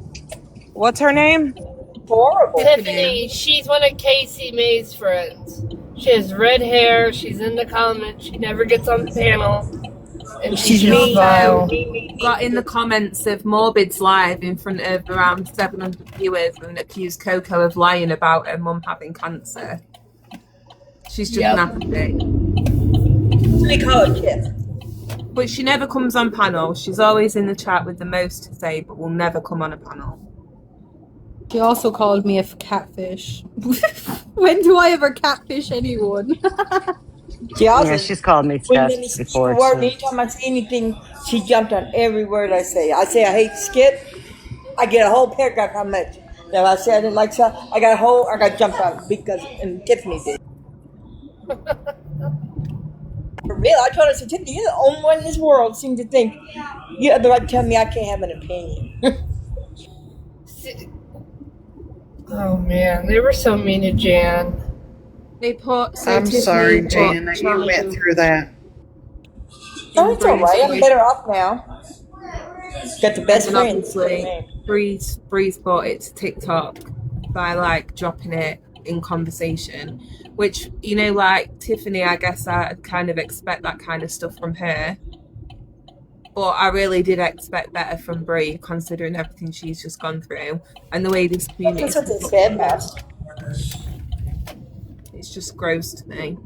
What's her name? Horrible. Tiffany, she's one of Casey May's friends. She has red hair. She's in the comments. She never gets on the panel. And she's She vile. got in the comments of Morbid's live in front of around 700 viewers and accused Coco of lying about her mum having cancer. She's just nasty. They call her Tiff. But she never comes on panel. She's always in the chat with the most to say, but will never come on a panel. She also called me a catfish. When do I ever catfish anyone? Yeah, she's called me When Steph before. word, too. anytime I say anything, she jumped on every word I say. I say I hate Skip, I get a whole paragraph how much. Now I say I didn't like so, I got jumped on because and Tiffany did. For real, I told her, I said, Tiffany, you're the only one in this world seem to think you have the right to tell me I can't have an opinion. Oh man, they were so mean to Jan. They put. I'm sorry, Jan, that you went through that. Oh, it's all right. I'm better off now. Got the best And friends. obviously, Breeze brought it to TikTok by like dropping it in conversation, which, you know, like Tiffany, I guess I kind of expect that kind of stuff from her. But I really did expect better from Brie, considering everything she's just gone through and the way this community. That's what they said, Max. It's just gross to me.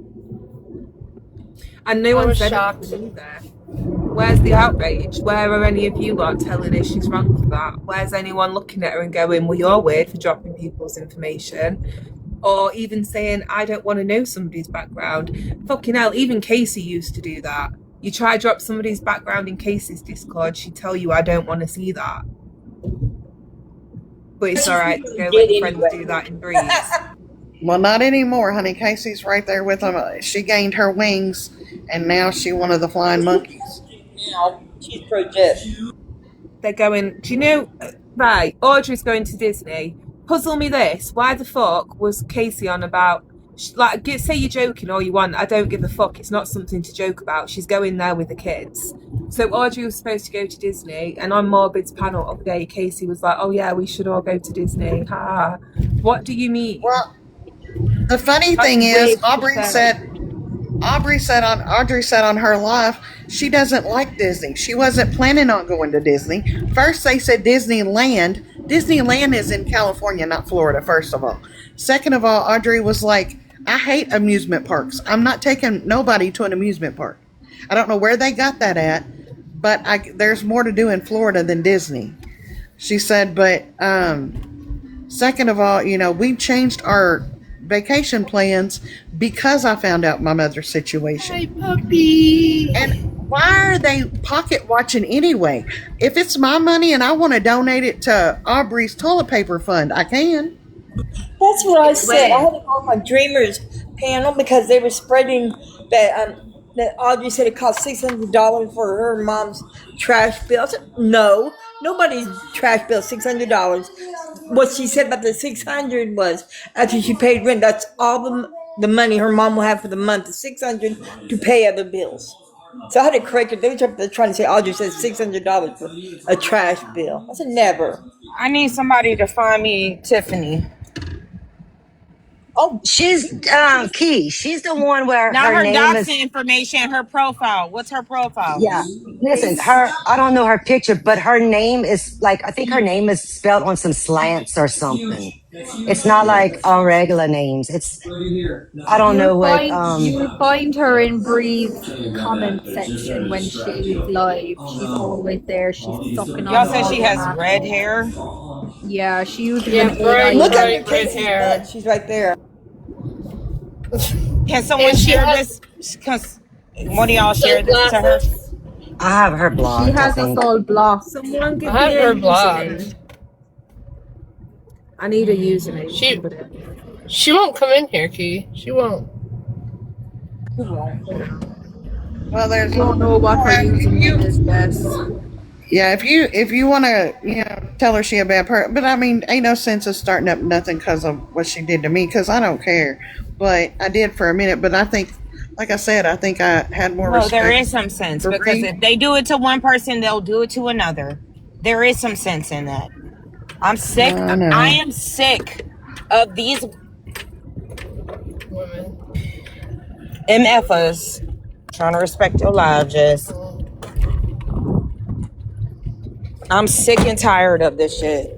And no I one was said shocked. anything either. Where's the outrage? Where are any of you lot telling her she's wrong for that? Where's anyone looking at her and going, well, you're weird for dropping people's information? Or even saying, I don't want to know somebody's background. Fucking hell, even Casey used to do that. You try to drop somebody's background in Casey's Discord, she'd tell you, I don't want to see that. But it's alright to go let friends do that in Breeze. Well, not anymore, honey. Casey's right there with them. She gained her wings, and now she's one of the flying monkeys. Now, she's pro-Jet. They're going, do you know, right, Audrey's going to Disney. Puzzle me this. Why the fuck was Casey on about, like, say you're joking all you want. I don't give a fuck. It's not something to joke about. She's going there with the kids. So Audrey was supposed to go to Disney, and on Morbid's panel update, Casey was like, oh yeah, we should all go to Disney. Ha. What do you mean? Well, the funny thing is, Audrey said on her live, she doesn't like Disney. She wasn't planning on going to Disney. First, they said Disneyland. Disneyland is in California, not Florida, first of all. Second of all, Audrey was like, I hate amusement parks. I'm not taking nobody to an amusement park. I don't know where they got that at, but there's more to do in Florida than Disney. She said, but second of all, you know, we changed our vacation plans because I found out my mother's situation. Hi, puppy. And why are they pocket watching anyway? If it's my money and I want to donate it to Aubrey's toilet paper fund, I can. That's what I said. I had to go on my Dreamers panel because they were spreading that Audrey said it cost $600 for her mom's trash bill. I said, no, nobody's trash bill $600. What she said about the $600 was after she paid rent, that's all the money her mom will have for the month, the $600 to pay other bills. So I had to correct it. They were trying to say Audrey said $600 for a trash bill. I said, never. I need somebody to find me Tiffany. Oh, she's Key. She's the one where Not her her name doxing is. information, her profile. What's her profile? Yeah, listen, I don't know her picture, but her name is like, I think her name is spelled on some slants or something. It's not like our regular names. I don't know what. You'll find her in Bree's comment section when she's live. She's always there. She's sucking on. Y'all said she has red hair. Yeah, she uses Yeah, an bright, AI. Look bright under red Casey's hair. butt. She's right there. Can someone And she share has this? One of y'all share this to her? sunglasses. I have her She blocked, I has us think. all blocked. Someone give I have me a her blocked. username. I need a username. She Somebody. she won't come in here, Key. She won't. Well, there's I don't know what her username is, Bess. yeah. If you want to, tell her she a bad person, but I mean, ain't no sense of starting up nothing because of what she did to me. Because I don't care, but I did for a minute. But I think, like I said, I think I had more No, respect. there is some sense for because Bree. if they do it to one person, they'll do it to another. There is some sense in that. I'm sick. I know. I am sick of these Women. MFers trying to respect your lives. Just, I'm sick and tired of this shit.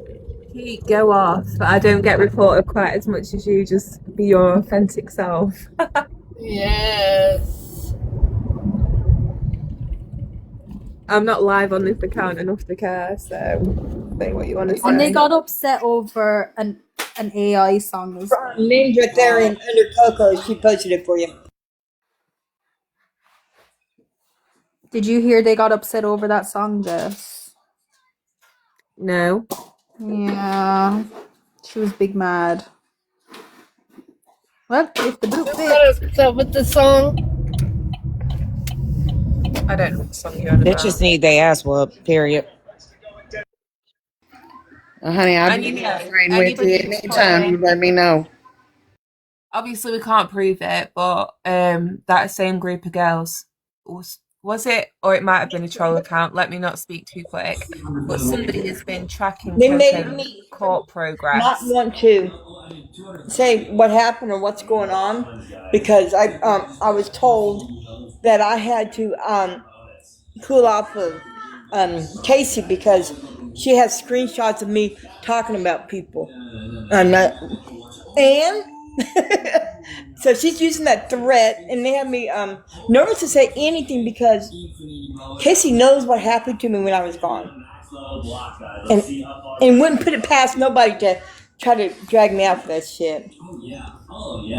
Pete, go off. I don't get reported quite as much as you. Just be your authentic self. Yes. I'm not live on this account enough to care, so say what you want to say. And they got upset over an AI song. Name's right there in under Coco. She posted it for you. Did you hear they got upset over that song, Jess? No. Yeah. She was big mad. Well, if the boot Who fit. got upset with the song? I don't know what song you're on They about. just need their ass whooped, period. Honey, I'll And be you know, trained with you anybody who's anytime. You calling, let me know. obviously we can't prove it, but that same group of girls was it, or it might have been a troll account. Let me not speak too quick. But somebody has been tracking They made Coco's me court not progress. want to say what happened or what's going on because I was told that I had to cool off of Casey because she has screenshots of me talking about people. And so she's using that threat, and they have me nervous to say anything because Casey knows what happened to me when I was gone, and wouldn't put it past nobody to try to drag me out for that shit.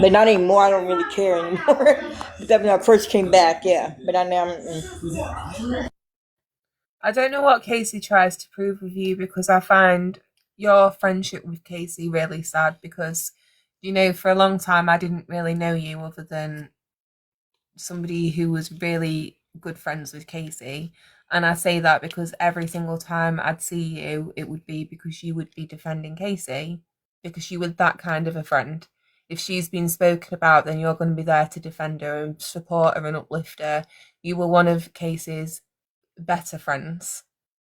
But not anymore. I don't really care anymore. But that when I first came back, yeah. But I now. I don't know what Casey tries to prove with you, because I find your friendship with Casey really sad, because for a long time I didn't really know you other than somebody who was really good friends with Casey. And I say that because every single time I'd see you, it would be because you would be defending Casey, because you were that kind of a friend. If she's been spoken about, then you're going to be there to defend her and support her and uplift her. You were one of Casey's better friends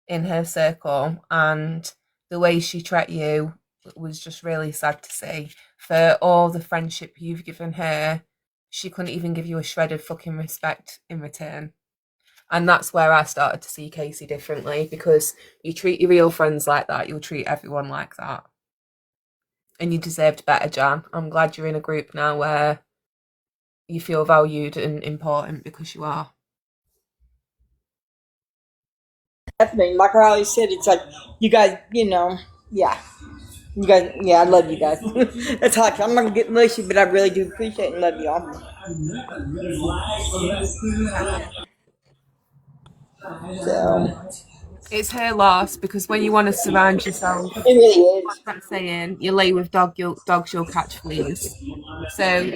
in her circle, and the way she treated you was just really sad to see. For all the friendship you've given her, she couldn't even give you a shred of fucking respect in return. And that's where I started to see Casey differently, because you treat your real friends like that, you'll treat everyone like that. And you deserved better, Jan. I'm glad you're in a group now where you feel valued and important, because you are. Definitely, like I always said, it's like you guys, yeah. You guys, yeah, I love you guys. That's how I'm not gonna get mushy, but I really do appreciate and love y'all. So It's her loss, because when you want to surround yourself, it really is. what's that saying? You lay with dogs, you'll catch fleas. So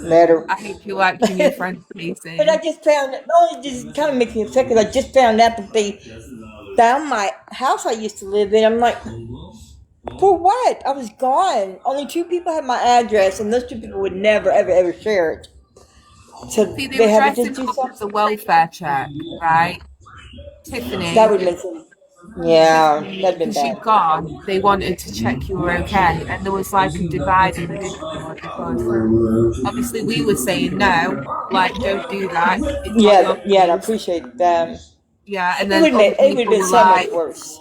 Matter. I hope you like your new friend, Casey. But I just found it only just kind of makes me upset because I just found out that they found my house I used to live in. I'm like, for what? I was gone. Only 2 people had my address, and those 2 people would never, ever, ever share it. So See, they they were had to dressing just do up something. as a welfare check, right? Tiffany, That would have been some. Yeah, that'd been because bad. you'd gone, they wanted to check you were okay, and there was like a divide in the Discord, because obviously we were saying no, like, don't do that. It's not Yeah, your yeah, and I place. appreciate that. Yeah, and It then would other have been people were so much like, worse.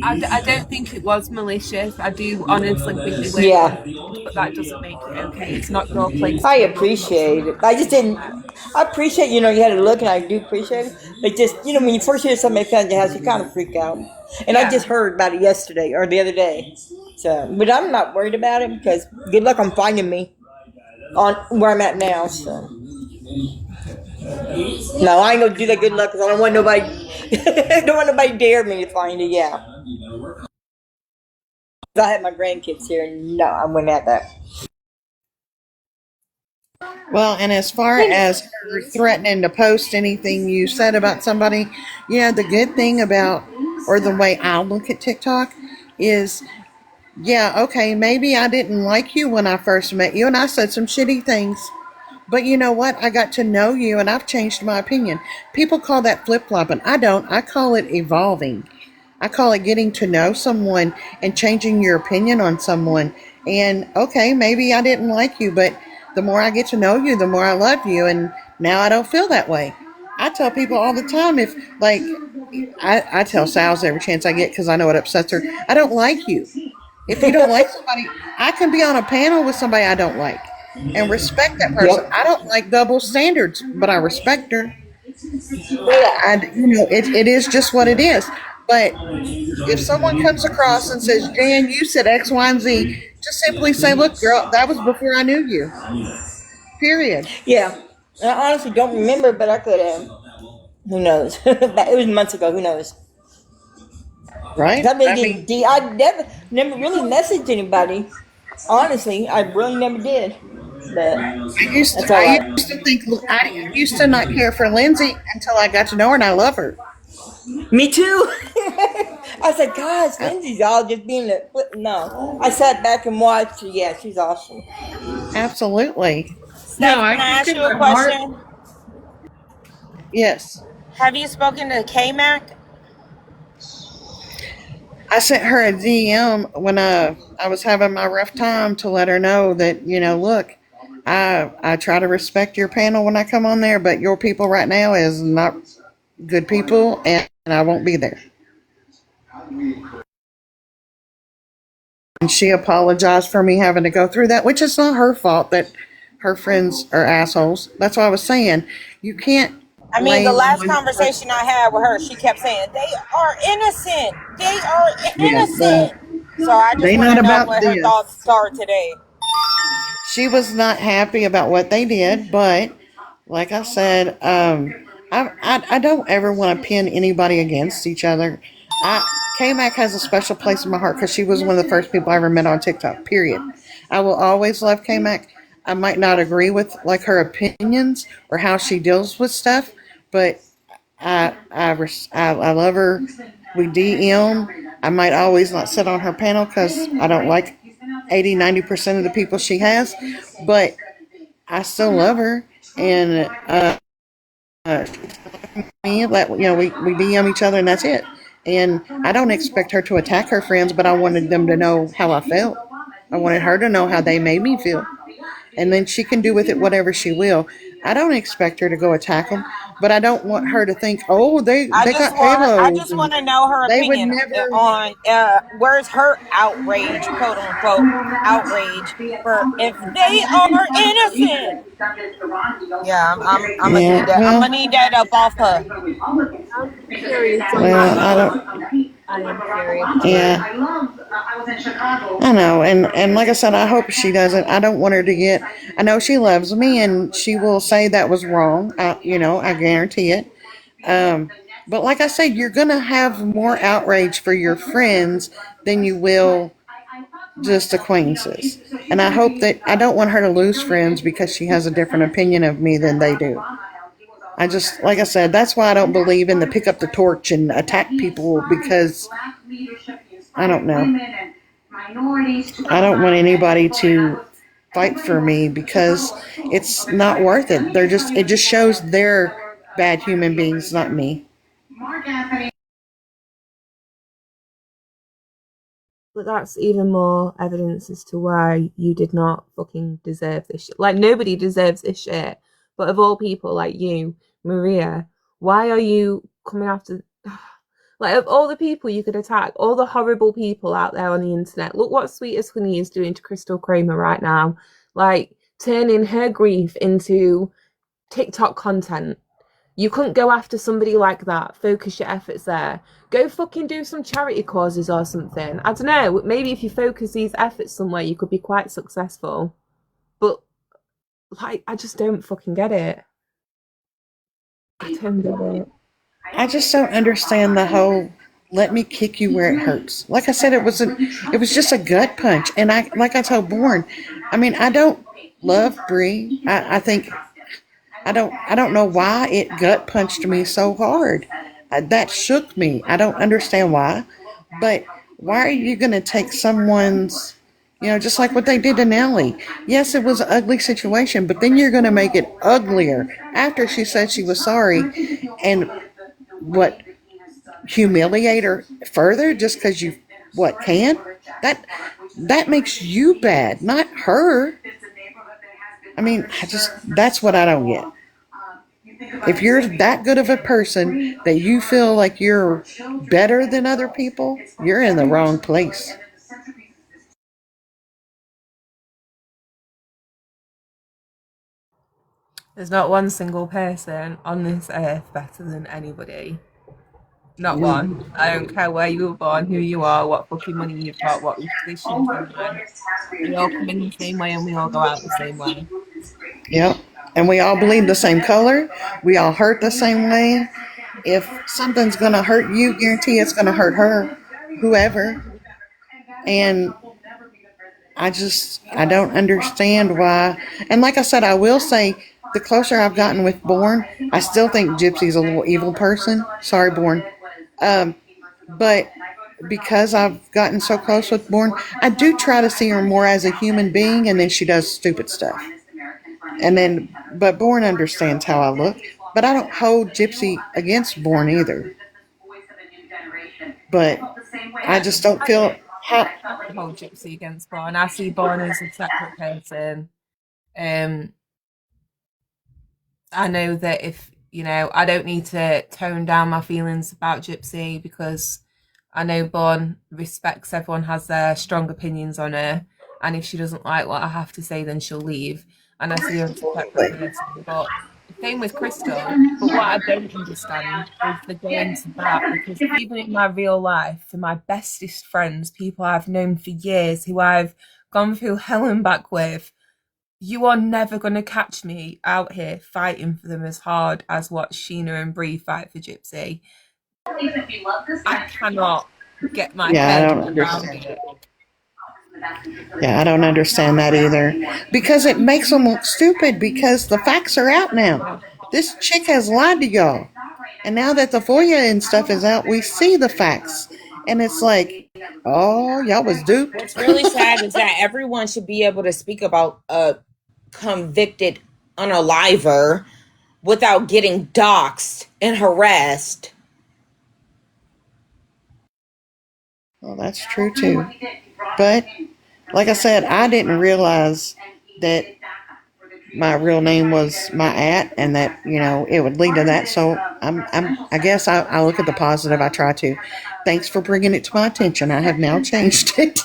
I don't think it was malicious. I do honestly think they were Yeah, involved, but that doesn't make it okay. It's not your place I to appreciate it. I just didn't. I appreciate, you had to look, and I do appreciate it. But just, when you first hear somebody come to your house, you kind of freak out. And I Yeah. just heard about it yesterday or the other day. So, but I'm not worried about it because good luck on finding me on where I'm at now. So, no, I ain't gonna do that good luck because I don't want nobody. Don't want nobody dare me to find it. Yeah, 'cause I had my grandkids here, and no, I wouldn't have that. Well, and as far as her threatening to post anything you said about somebody, yeah, the good thing about, or the way I look at TikTok is, yeah, okay, maybe I didn't like you when I first met you and I said some shitty things. But you know what? I got to know you and I've changed my opinion. People call that flip flopping. I don't. I call it evolving. I call it getting to know someone and changing your opinion on someone. And okay, maybe I didn't like you, but the more I get to know you, the more I love you. And now I don't feel that way. I tell people all the time, if like, I tell Sal's every chance I get because I know it upsets her. I don't like you. If you don't like somebody, I can be on a panel with somebody I don't like and respect that person. Yep. I don't like double standards, but I respect her. Yeah. It is just what it is. But if someone comes across and says, Jan, you said X, Y, and Z, just simply say, look, girl, that was before I knew you. Period. Yeah. I honestly don't remember, but I could have. Who knows? It was months ago. Who knows? Right? I I mean, never really messaged anybody. Honestly, I really never did. But that's all I right. used to think, I used to not care for Lindsay until I got to know her and I love her. Me too. I said, gosh, Lindsay's all just being a. No. I sat back and watched her. Yeah, she's awesome. Absolutely. Steph, can I ask you a question? Yes. Have you spoken to K-Mac? I sent her a DM when I was having my rough time to let her know that, look, I try to respect your panel when I come on there, but your people right now is not good people, and I won't be there. And she apologized for me having to go through that, which is not her fault that her friends are assholes. That's what I was saying. You can't. I mean, the last conversation I had with her, she kept saying, they are innocent. They are innocent. So I just want to know what her thoughts are today. She was not happy about what they did, but like I said, I don't ever want to pin anybody against each other. K-Mac has a special place in my heart because she was one of the first people I ever met on TikTok, period. I will always love K-Mac. I might not agree with like her opinions or how she deals with stuff, but I love her. We DM. I might always not sit on her panel because I don't like 80-90% of the people she has, but I still love her. And we DM each other and that's it. And I don't expect her to attack her friends, but I wanted them to know how I felt. I wanted her to know how they made me feel. And then she can do with it whatever she will. I don't expect her to go attack them, but I don't want her to think, oh, they got halos. I just want to know her opinion on where's her outrage, quote unquote, outrage for if they are innocent. Yeah, I'm gonna need that up off her. I'm curious. I am curious. Yeah. I know, and like I said, I hope she doesn't. I don't want her to get. I know she loves me, and she will say that was wrong. I guarantee it. But like I said, you're gonna have more outrage for your friends than you will just acquaintances. And I hope that I don't want her to lose friends because she has a different opinion of me than they do. I just, like I said, that's why I don't believe in the pick up the torch and attack people because I don't know. I don't want anybody to fight for me because it's not worth it. It just shows they're bad human beings, not me. But that's even more evidence as to why you did not fucking deserve this shit. Like, nobody deserves this shit. But of all people, like you, Maria, why are you coming after... Like, of all the people you could attack, all the horrible people out there on the internet, look what Sweetest Honey is doing to Crystal Kramer right now. Like, turning her grief into TikTok content. You couldn't go after somebody like that. Focus your efforts there. Go fucking do some charity causes or something. I don't know. Maybe if you focus these efforts somewhere, you could be quite successful. But, like, I just don't fucking get it. I don't get it. I just don't understand the whole let me kick you where it hurts. Like I said, it was just a gut punch. And I told Bourne, I mean, I don't love Brie. I think I don't know why it gut punched me so hard. That shook me. I don't understand why. But why are you going to take someone's, just like what they did to Nellie? Yes, it was an ugly situation, but then you're going to make it uglier after she said she was sorry and what, humiliate her further just because you, can? That makes you bad, not her. I mean, that's what I don't get. If you're that good of a person that you feel like you're better than other people, you're in the wrong place. There's not one single person on this earth better than anybody. Not one. I don't care where you were born, who you are, what fucking money you've got, what position you've been. We all come in the same way and we all go out the same way. Yep. And we all bleed the same color. We all hurt the same way. If something's going to hurt you, guarantee it's going to hurt her, whoever. And I don't understand why. And like I said, I will say, the closer I've gotten with Bourne, I still think Gypsy's a little evil person. Sorry, Bourne. But because I've gotten so close with Bourne, I do try to see her more as a human being, and then she does stupid stuff. But Bourne understands how I look. But I don't hold Gypsy against Bourne either. But I just don't feel how... I hold Gypsy against Bourne. I see Bourne as a separate person. I know that if, I don't need to tone down my feelings about Gypsy because I know Bourne respects everyone, has their strong opinions on her. And if she doesn't like what I have to say, then she'll leave. And I see her as a separate person. But same with Crystal. But what I don't understand is the going to that, because even in my real life, for my bestest friends, people I've known for years, who I've gone through hell and back with, you are never going to catch me out here fighting for them as hard as what Sheena and Brie fight for Gypsy. I cannot get my head around it. Yeah, I don't understand that either. Because it makes them look stupid because the facts are out now. This chick has lied to y'all. And now that the FOIA and stuff is out, we see the facts. And it's like, oh, y'all was duped. What's really sad is that everyone should be able to speak about a convicted unaliver without getting doxxed and harassed. Well, that's true too. But like I said, I didn't realize that my real name was my and that, it would lead to that. So I guess I look at the positive. I try to. Thanks for bringing it to my attention. I have now changed it.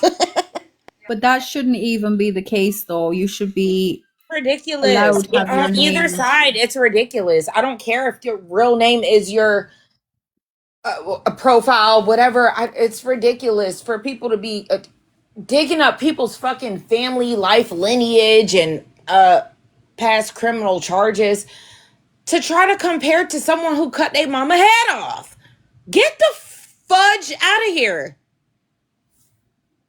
But that shouldn't even be the case, though. You should be ridiculous. On either side, it's ridiculous. I don't care if your real name is your profile, whatever. It's ridiculous for people to be digging up people's fucking family life lineage and past criminal charges to try to compare to someone who cut their mama head off. Get the fudge out of here.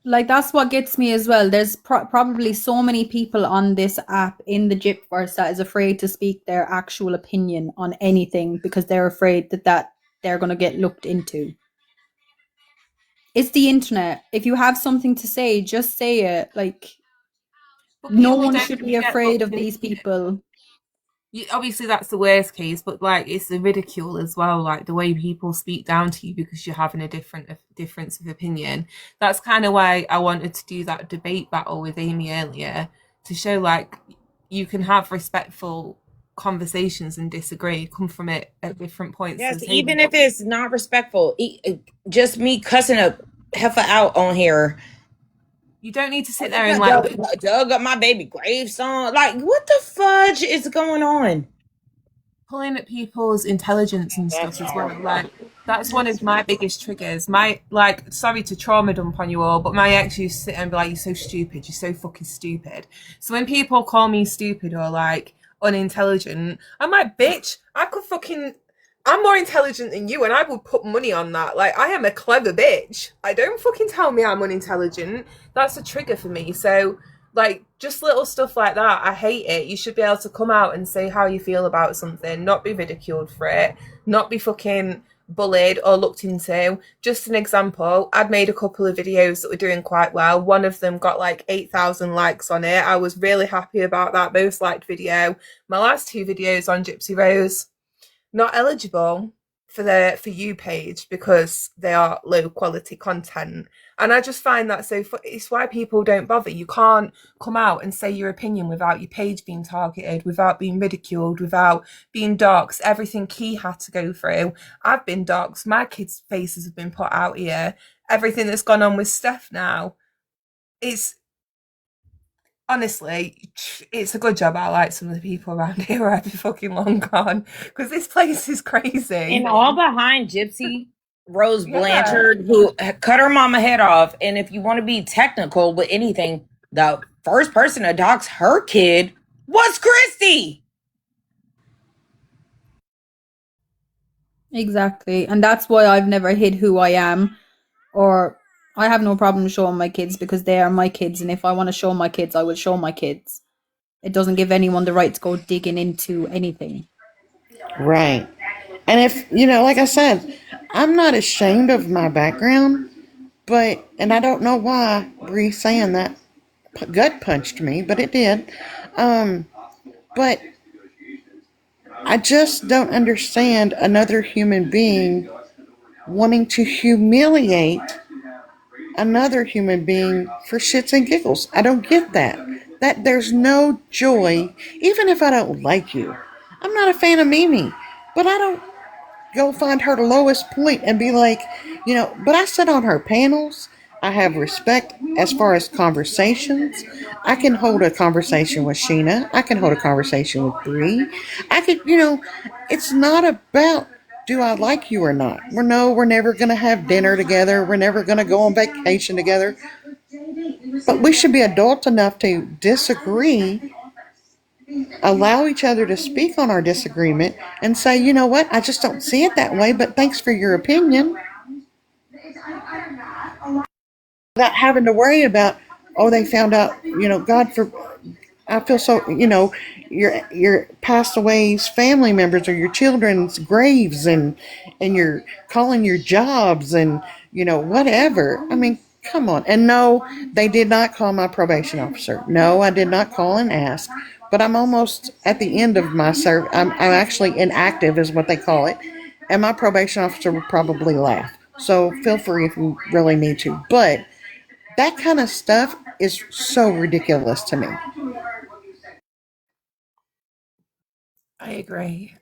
Like, that's what gets me as well. There's probably so many people on this app in the Gypverse that is afraid to speak their actual opinion on anything because they're afraid that they're going to get looked into. It's the internet. If you have something to say, just say it. Like, no one should be afraid of these people. Obviously, that's the worst case, but like, it's the ridicule as well. Like the way people speak down to you because you're having a difference of opinion. That's kind of why I wanted to do that debate battle with Amy earlier, to show like you can have respectful conversations and disagree, come from it at different points. Yes, of the even table. if it's not respectful, just me cussing a heifer out on here. You don't need to sit there and like dug up my baby grave song. Like, what the fudge is going on? Pulling at people's intelligence and stuff as well. Like, that's one of my biggest triggers. My, like, sorry to trauma dump on you all, but my ex used to sit and be like, "You're so stupid. You're so fucking stupid." So when people call me stupid or like unintelligent, I'm like, bitch, I'm more intelligent than you, and I would put money on that. Like, I am a clever bitch. I don't fucking tell me I'm unintelligent. That's a trigger for me. So, like, just little stuff like that, I hate it. You should be able to come out and say how you feel about something, not be ridiculed for it, not be fucking bullied or looked into. Just an example, I'd made a couple of videos that were doing quite well. One of them got like 8,000 likes on it. I was really happy about that, most liked video. My last 2 videos on Gypsy Rose, not eligible for the For You page because they are low quality content. And I just find that so it's why people don't bother. You can't come out and say your opinion without your page being targeted, without being ridiculed, without being doxxed. Everything Key had to go through. I've been doxxed. My kids' faces have been put out here. Everything that's gone on with Steph now. Honestly, it's a good job I like some of the people around here where I'd be fucking long gone, because this place is crazy. And all behind Gypsy Rose Blanchard, who cut her mama head off. And if you want to be technical with anything, the first person to dox her kid was Christy. Exactly. And that's why I've never hid who I am, or I have no problem showing my kids because they are my kids. And if I want to show my kids, I will show my kids. It doesn't give anyone the right to go digging into anything. Right. And if, like I said, I'm not ashamed of my background, and I don't know why Bree saying that gut punched me, but it did. But I just don't understand another human being wanting to humiliate another human being for shits and giggles. I don't get that. That there's no joy, even if I don't like you. I'm not a fan of Mimi, but I don't go find her lowest point and be like, but I sit on her panels. I have respect as far as conversations. I can hold a conversation with Sheena. I can hold a conversation with Bree. I could, it's not about do I like you or not. We're never going to have dinner together. We're never going to go on vacation together. But we should be adult enough to disagree, allow each other to speak on our disagreement, and say, you know what, I just don't see it that way, but thanks for your opinion. Without having to worry about, they found out, I feel so, your passed away's family members or your children's graves, and you're calling your jobs and, whatever. I mean, come on. And no, they did not call my probation officer. No, I did not call and ask. But I'm almost at the end of my service. I'm actually inactive is what they call it. And my probation officer would probably laugh. So feel free if you really need to. But that kind of stuff is so ridiculous to me. I agree.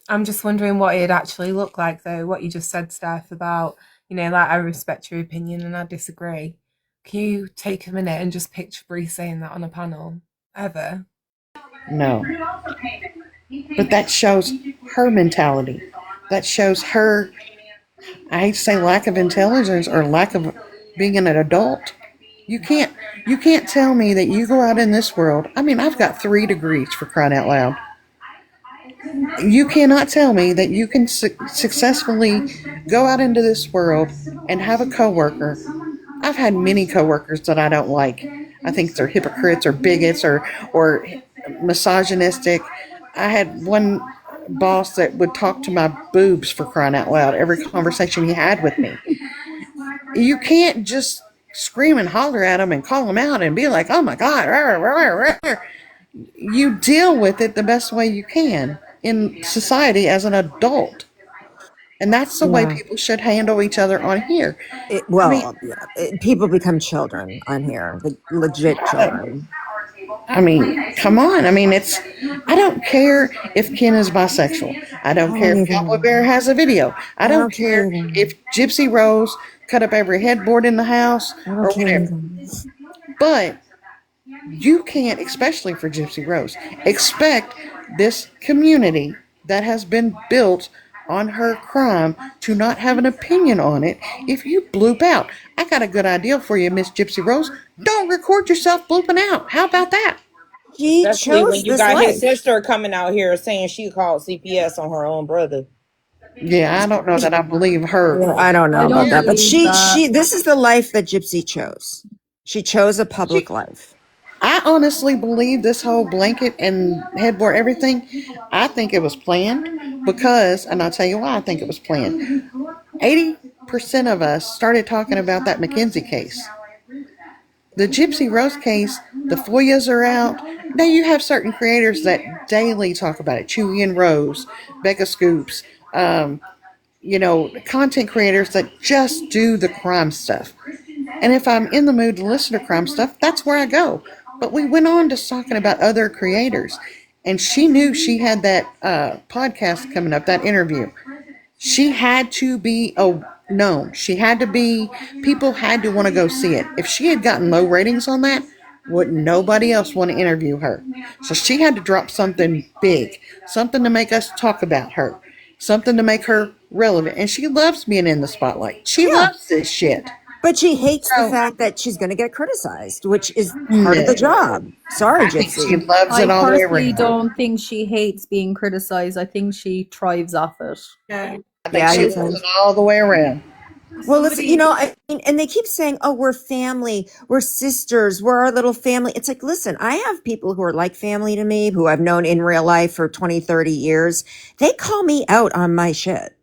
I'm just wondering what it'd actually look like, though, what you just said, Steph, about, like, I respect your opinion and I disagree. Can you take a minute and just picture Bree saying that on a panel? Ever? No. But that shows her mentality. That shows her, I hate to say lack of intelligence or lack of being an adult. You can't tell me that you go out in this world. I mean, I've got 3 degrees, for crying out loud. You cannot tell me that you can successfully go out into this world and have a coworker. I've had many coworkers that I don't like. I think they're hypocrites or bigots or misogynistic. I had one boss that would talk to my boobs, for crying out loud, every conversation he had with me. You can't just scream and holler at them and call them out and be like, oh my God. Rah, rah, rah. You deal with it the best way you can in society as an adult. And that's the way people should handle each other on here. People become children on here, like legit children. I mean, come on. I mean, I don't care if Ken is bisexual. I don't care if Cowboy Bear has a video. I don't care if Gypsy Rose cut up every headboard in the house or whatever. But you can't, especially for Gypsy Rose, expect this community that has been built on her crime to not have an opinion on it if you bloop out. I got a good idea for you, Miss Gypsy Rose. Don't record yourself blooping out. How about that? She Especially when chose you this got his life. sister coming out here saying she called CPS on her own brother. Yeah, I don't know that I believe her. I don't know I about don't that, but believe that. this is the life that Gypsy chose. She chose a public life. I honestly believe this whole blanket and headboard, everything, I think it was planned because, and I'll tell you why I think it was planned. 80% of us started talking about that McKenzie case. The Gypsy Rose case, the FOIAs are out. Now you have certain creators that daily talk about it. Chewy and Rose, Becca Scoops, content creators that just do the crime stuff. And if I'm in the mood to listen to crime stuff, that's where I go. But we went on to talking about other creators. And she knew she had that podcast coming up, that interview. She had to be known. She had to be, people had to want to go see it. If she had gotten low ratings on that, would nobody else want to interview her? So she had to drop something big, something to make us talk about her, something to make her relevant. And she loves being in the spotlight. She loves this shit. But she hates the fact that she's going to get criticized, which is part of the job. Sorry, I think she Gypsy. loves it all the way personally around. don't think she hates being criticized. I think she thrives off it. Yeah. I think she loves it all the way around. Well, listen, I mean, and they keep saying, oh, we're family, we're sisters, we're our little family. It's like, listen, I have people who are like family to me, who I've known in real life for 20, 30 years. They call me out on my shit.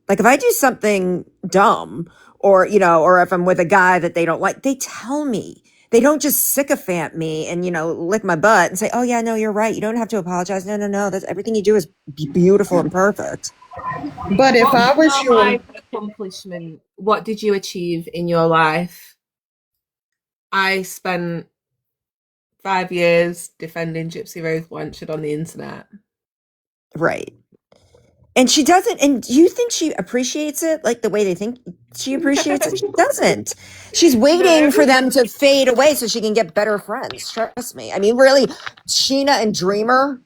Like if I do something dumb or if I'm with a guy that they don't like, they tell me. They don't just sycophant me and, lick my butt and say, oh, yeah, no, you're right. You don't have to apologize. No. That's everything you do is beautiful and perfect. But if I was your your life accomplishment, what did you achieve in your life? I spent 5 years defending Gypsy Rose Blanchard on the internet. Right. And she doesn't, and do you think she appreciates it like the way they think she appreciates it? She doesn't. She's waiting for them to fade away so she can get better friends. Trust me. I mean, really, Sheena and Dreamer,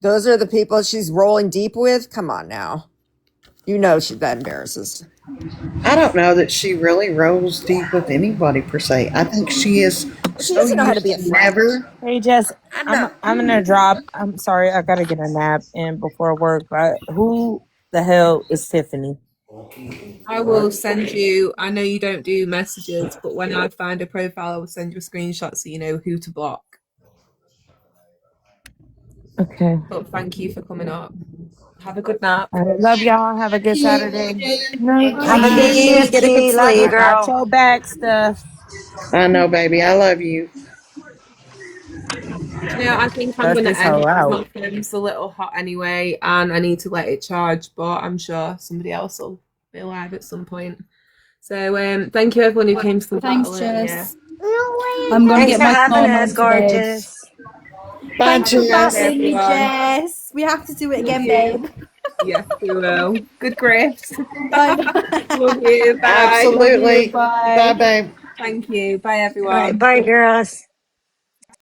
those are the people she's rolling deep with. Come on now. That embarrasses. I don't know that she really rolls deep with anybody per se. I think she is. She doesn't know how to be a friend. Never. Hey Jess, I'm gonna drop. I'm sorry, I gotta get a nap in before work. But who the hell is Tiffany? I will send you. I know you don't do messages, but when I find a profile, I will send you a screenshot so you know who to block. Okay. But thank you for coming up. Have a good nap. I love y'all. Have a good Saturday. Have a good evening. Get a good Love you, sleep. girl. Got your back stuff. I know, baby. I love you. I think I'm That's going to just end how it. out. My phone's a little hot anyway, and I need to let it charge, but I'm sure somebody else will be live at some point. So thank you everyone who came to the Thanks, battle. Jess. I'm going to Thanks get for my having phone us, on today. gorgeous. Bye, Thanks for Jess. battling me, everyone. Jess. We have to do it again, babe. Yes, we will. Good grace. Bye. Love you. Bye. Absolutely. Bye. Bye, babe. Thank you. Bye, All everyone. right, bye, girls.